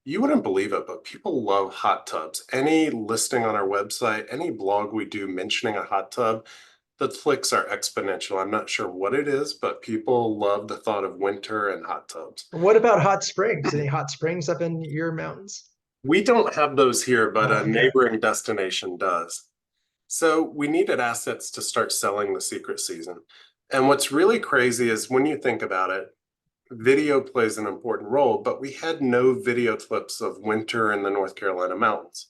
You wouldn't believe it, but people love hot tubs. Any listing on our website, any blog we do mentioning a hot tub, the clicks are exponential. I'm not sure what it is, but people love the thought of winter and hot tubs. What about hot springs? Any hot springs up in your mountains? We don't have those here, but a Okay. neighboring destination does. So we needed assets to start selling the secret season. And what's really crazy is when you think about it, video plays an important role, but we had no video clips of winter in the North Carolina mountains.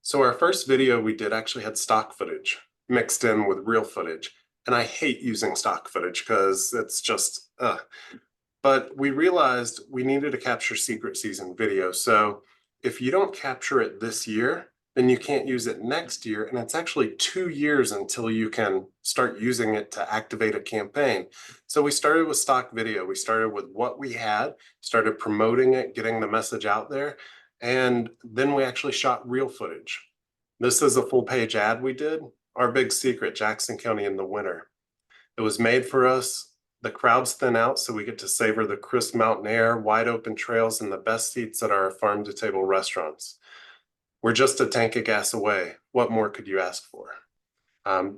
So our first video we did actually had stock footage mixed in with real footage. And I hate using stock footage because it's just, but we realized we needed to capture secret season video. So if you don't capture it this year, then you can't use it next year. And it's actually 2 years until you can start using it to activate a campaign. So we started with stock video. We started with what we had, started promoting it, getting the message out there. And then we actually shot real footage. This is a full page ad we did. Our big secret, Jackson County in the winter. It was made for us. The crowds thin out, so we get to savor the crisp mountain air, wide open trails, and the best seats at our farm to table restaurants. We're just a tank of gas away. What more could you ask for?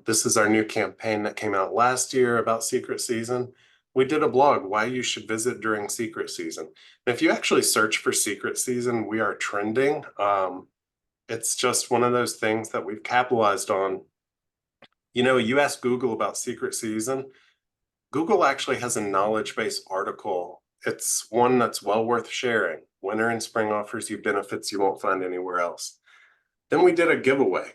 This is our new campaign that came out last year about secret season. We did a blog, why you should visit during secret season. And if you actually search for secret season, we are trending. It's just one of those things that we've capitalized on. You know, you ask Google about secret season, Google actually has a knowledge-based article. It's one that's well worth sharing. Winter and spring offers you benefits you won't find anywhere else. Then we did a giveaway.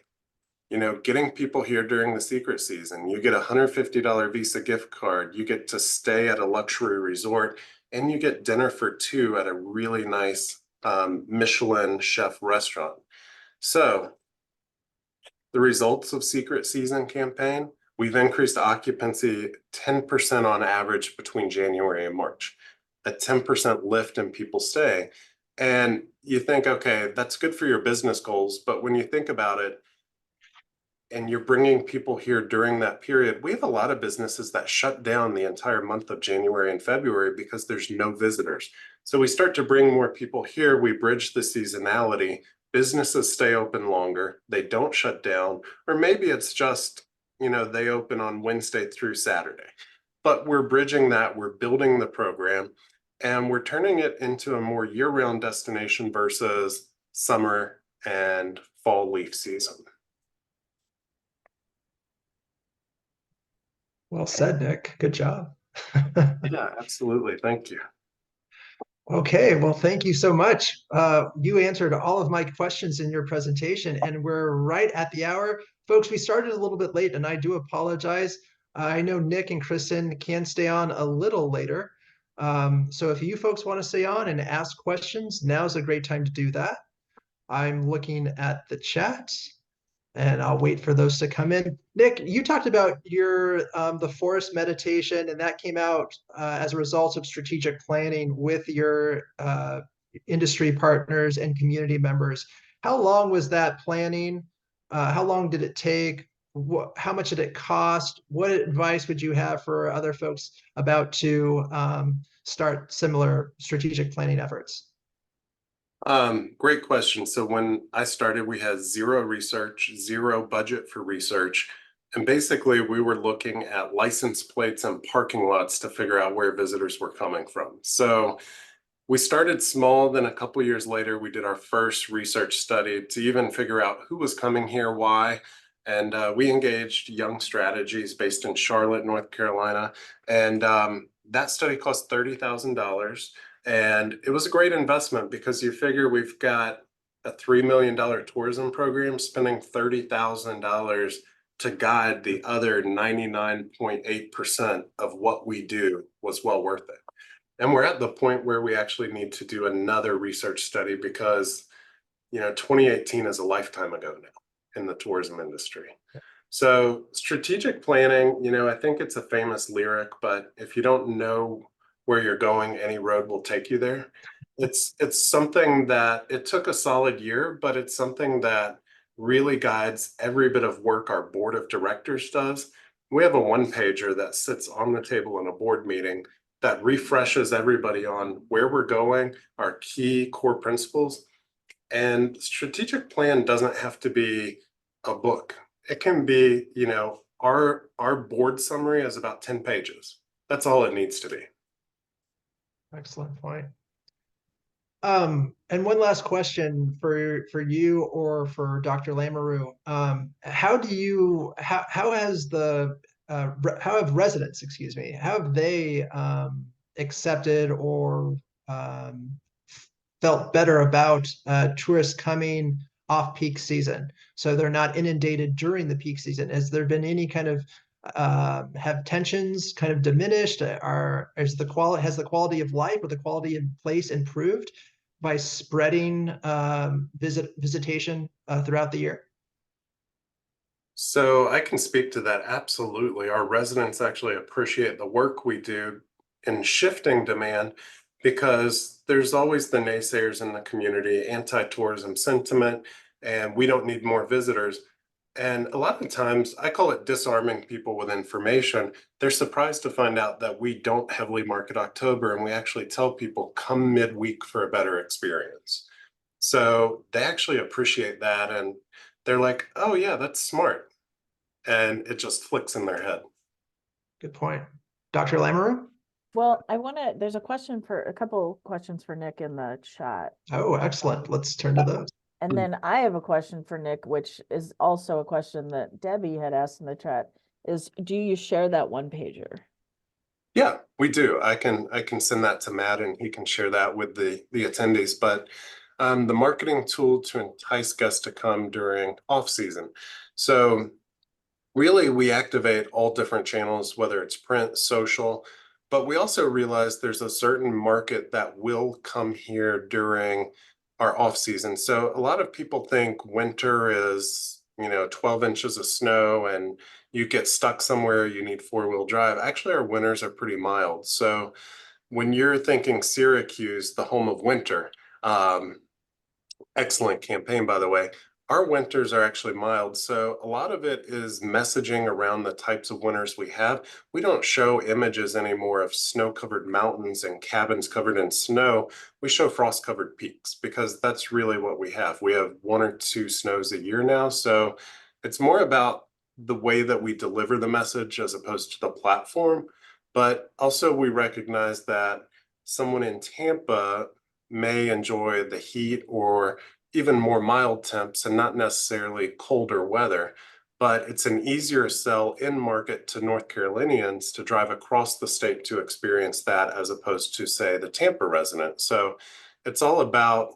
You know, getting people here during the secret season. You get a $150 Visa gift card. You get to stay at a luxury resort, and you get dinner for 2 at a really nice Michelin chef restaurant. So the results of secret season campaign, We've increased occupancy 10% on average between January and March, a 10% lift in people stay. And you think, okay, that's good for your business goals. But when you think about it, and you're bringing people here during that period, we have a lot of businesses that shut down the entire month of January and February because there's no visitors. So we start to bring more people here. We bridge the seasonality. Businesses stay open longer. They don't shut down. Or maybe it's just, they open on Wednesday through Saturday. But we're bridging that. We're building the program. And we're turning it into a more year-round destination versus summer and fall leaf season. Well said, Nick. Good job. Yeah, absolutely. Thank you. Okay, well, thank you so much. You answered all of my questions in your presentation, and we're right at the hour. Folks, we started a little bit late, and I do apologize. I know Nick and Kristin can stay on a little later. So if you folks want to stay on and ask questions, now's a great time to do that. I'm looking at the chat, and I'll wait for those to come in. Nick, you talked about your the forest meditation, and that came out as a result of strategic planning with your industry partners and community members. How long was that planning? How long did it take? How much did it cost? What advice would you have for other folks about to start similar strategic planning efforts? Great question. So when I started, we had zero research, zero budget for research. And basically we were looking at license plates and parking lots to figure out where visitors were coming from. So we started small, then a couple years later, we did our first research study to even figure out who was coming here, why. And we engaged Young Strategies based in Charlotte, North Carolina. And that study cost $30,000. And it was a great investment because you figure we've got a $3 million tourism program, spending $30,000 to guide the other 99.8% of what we do was well worth it. And we're at the point where we actually need to do another research study because, 2018 is a lifetime ago now in the tourism industry. So strategic planning, I think it's a famous lyric, but if you don't know where you're going, any road will take you there. It's something that it took a solid year, but it's something that really guides every bit of work our board of directors does. We have a one-pager that sits on the table in a board meeting that refreshes everybody on where we're going, our key core principles. And strategic plan doesn't have to be a book. It can be, our board summary is about 10 pages. That's all it needs to be. Excellent point. And one last question for you or for Dr. Lamoureux. How have residents, how have they accepted or felt better about tourists coming off peak season, so they're not inundated during the peak season? Has there been any kind of have tensions kind of diminished? Has the quality of life or the quality of place improved by spreading visitation throughout the year? So I can speak to that. Absolutely. Our residents actually appreciate the work we do in shifting demand because there's always the naysayers in the community, anti-tourism sentiment, and we don't need more visitors. And a lot of times I call it disarming people with information. They're surprised to find out that we don't heavily market October, and we actually tell people come midweek for a better experience. So they actually appreciate that. And they're like, oh yeah, that's smart. And it just flicks in their head. Good point. Dr. Lamoureux? Well, there's a couple questions for Nick in the chat. Oh, excellent. Let's turn to those. And then I have a question for Nick, which is also a question that Debbie had asked in the chat, is do you share that one pager? Yeah, we do. I can send that to Matt and he can share that with the attendees. But the marketing tool to entice guests to come during off season. So really we activate all different channels, whether it's print, social, but we also realize there's a certain market that will come here during our off season. So a lot of people think winter is, 12 inches of snow and you get stuck somewhere, you need four-wheel drive. Actually, our winters are pretty mild. So when you're thinking Syracuse, the home of winter, excellent campaign, by the way. Our winters are actually mild, so a lot of it is messaging around the types of winters we have. We don't show images anymore of snow-covered mountains and cabins covered in snow. We show frost-covered peaks because that's really what we have. We have 1 or 2 snows a year now, so it's more about the way that we deliver the message as opposed to the platform. But also we recognize that someone in Tampa may enjoy the heat or even more mild temps and not necessarily colder weather, but it's an easier sell in market to North Carolinians to drive across the state to experience that as opposed to, say, the Tampa resident. So it's all about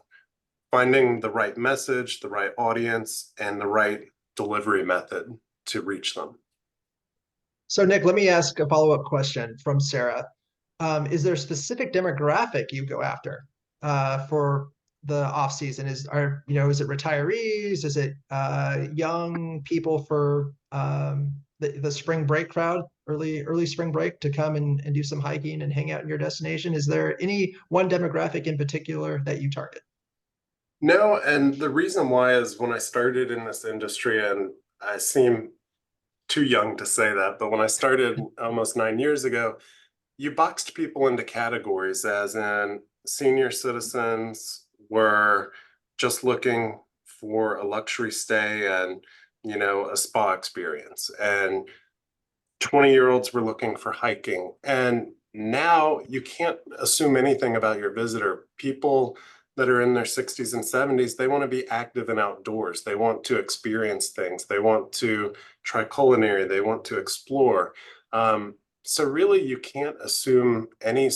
finding the right message, the right audience, and the right delivery method to reach them. So Nick, let me ask a follow-up question from Sarah. Is there a specific demographic you go after for the off season? Is it retirees? Is it young people for the spring break crowd, early spring break to come and do some hiking and hang out in your destination? Is there any one demographic in particular that you target? No, and the reason why is when I started in this industry, and I seem too young to say that, but when I started almost 9 years ago, you boxed people into categories, as in senior citizens were just looking for a luxury stay and, a spa experience. And 20-year-olds were looking for hiking. And now you can't assume anything about your visitor. People that are in their 60s and 70s, they want to be active and outdoors. They want to experience things. They want to try culinary. They want to explore. So really, you can't assume any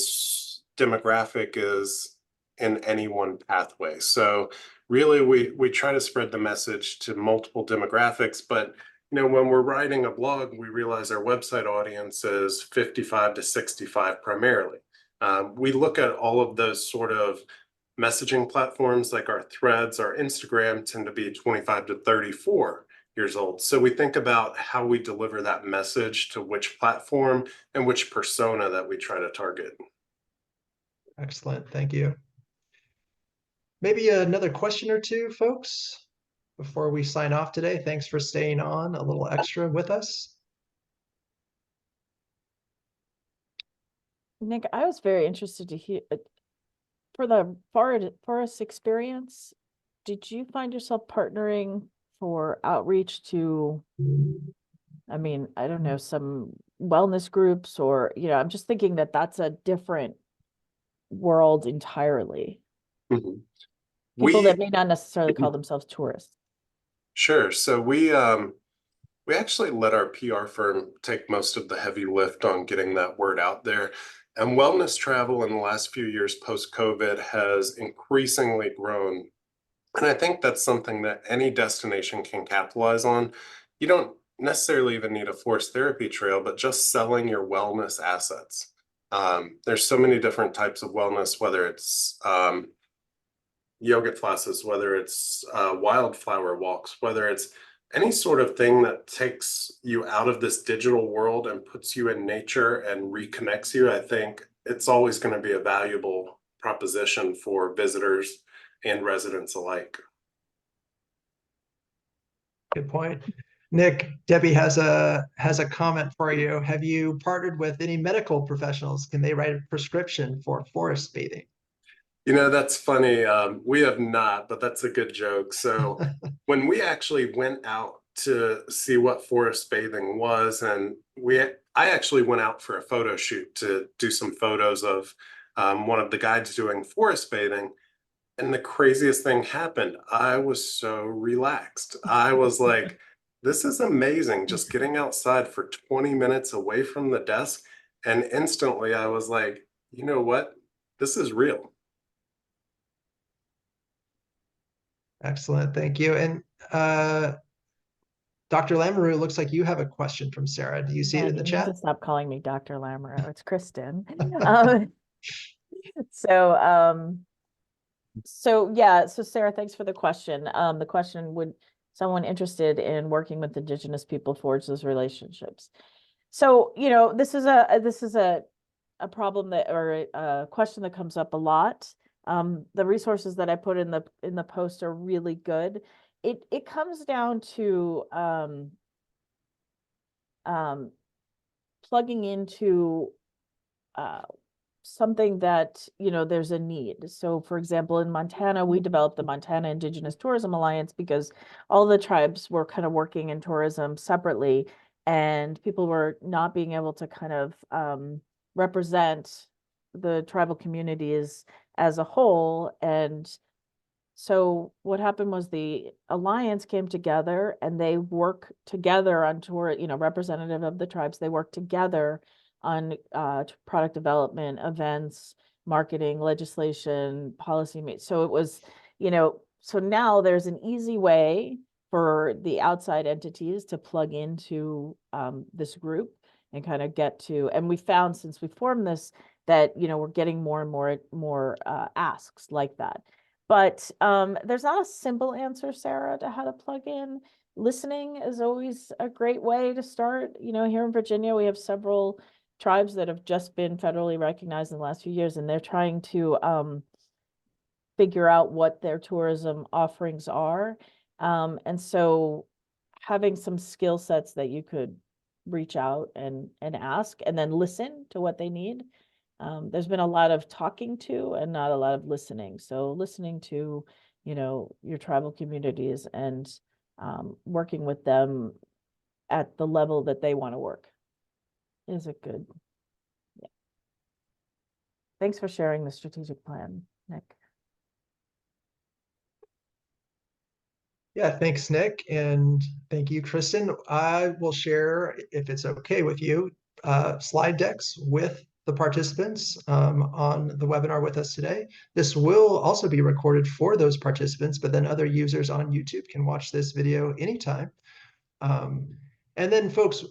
demographic is in any one pathway. So really, we try to spread the message to multiple demographics. But when we're writing a blog, we realize our website audience is 55 to 65 primarily. We look at all of those sort of messaging platforms, like our threads, our Instagram tend to be 25 to 34 years old. So we think about how we deliver that message to which platform and which persona that we try to target. Excellent, thank you. Maybe another question or two, folks, before we sign off today. Thanks for staying on a little extra with us. Nick, I was very interested to hear, for the forest experience, did you find yourself partnering for outreach to, I don't know, some wellness groups, or, I'm just thinking that that's a different world entirely. Mm-hmm. People that may not necessarily call themselves tourists. Sure. So we actually let our PR firm take most of the heavy lift on getting that word out there. And wellness travel in the last few years post-COVID has increasingly grown. And I think that's something that any destination can capitalize on. You don't necessarily even need a forest therapy trail, but just selling your wellness assets. There's so many different types of wellness, whether it's yoga classes, whether it's wildflower walks, whether it's any sort of thing that takes you out of this digital world and puts you in nature and reconnects you. I think it's always going to be a valuable proposition for visitors and residents alike. Good point. Nick, Debbie has a comment for you. Have you partnered with any medical professionals? Can they write a prescription for forest bathing? That's funny. We have not, but that's a good joke. So when we actually went out to see what forest bathing was, and I actually went out for a photo shoot to do some photos of one of the guides doing forest bathing. And the craziest thing happened. I was so relaxed. I was like, this is amazing. Just getting outside for 20 minutes away from the desk. And instantly I was like, you know what? This is real. Excellent, thank you. And Dr. Lamoureux, looks like you have a question from Sarah. Do you see it in the chat? You need to stop calling me Dr. Lamoureux. It's Kristin. So Sarah, thanks for the question. The question would, someone interested in working with Indigenous people forge those relationships. So, you know, this is a problem that, or a question that comes up a lot. The resources that I put in the post are really good. It comes down to plugging into something that, you know, there's a need. So for example, in Montana, we developed the Montana Indigenous Tourism Alliance because all the tribes were kind of working in tourism separately, and people were not being able to kind of represent the tribal communities as a whole. And so what happened was the alliance came together and they work together on tour, you know, representative of the tribes, they work together on product development, events, marketing, legislation, policy. So it was, you know, so now there's an easy way for the outside entities to plug into this group and kind of get to, and we found since we formed this that, you know, we're getting more and more asks like that. But there's not a simple answer, Sarah, to how to plug in. Listening is always a great way to start. You know, here in Virginia, we have several tribes that have just been federally recognized in the last few years, and they're trying to figure out what their tourism offerings are. And so having some skill sets that you could reach out and ask, and then listen to what they need. There's been a lot of talking to and not a lot of listening. So listening to, you know, your tribal communities and working with them at the level that they want to work is a good. Yeah. Thanks for sharing the strategic plan, Nick. Yeah, thanks, Nick, and thank you, Kristin. I will share, if it's okay with you, slide decks with the participants on the webinar with us today. This will also be recorded for those participants, but then other users on YouTube can watch this video anytime. And then, folks,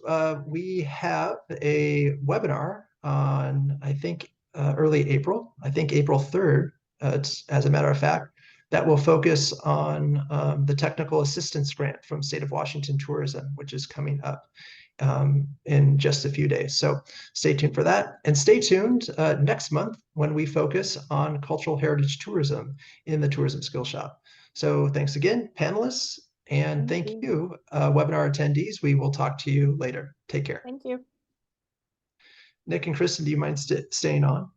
we have a webinar on, I think, early April. I think April 3rd, as a matter of fact, that will focus on the technical assistance grant from State of Washington Tourism, which is coming up in just a few days. So stay tuned for that. And stay tuned next month when we focus on cultural heritage tourism in the Tourism Skillshop. So thanks again, panelists. And thank you, webinar attendees. We will talk to you later. Take care. Thank you. Nick and Kristin, do you mind staying on?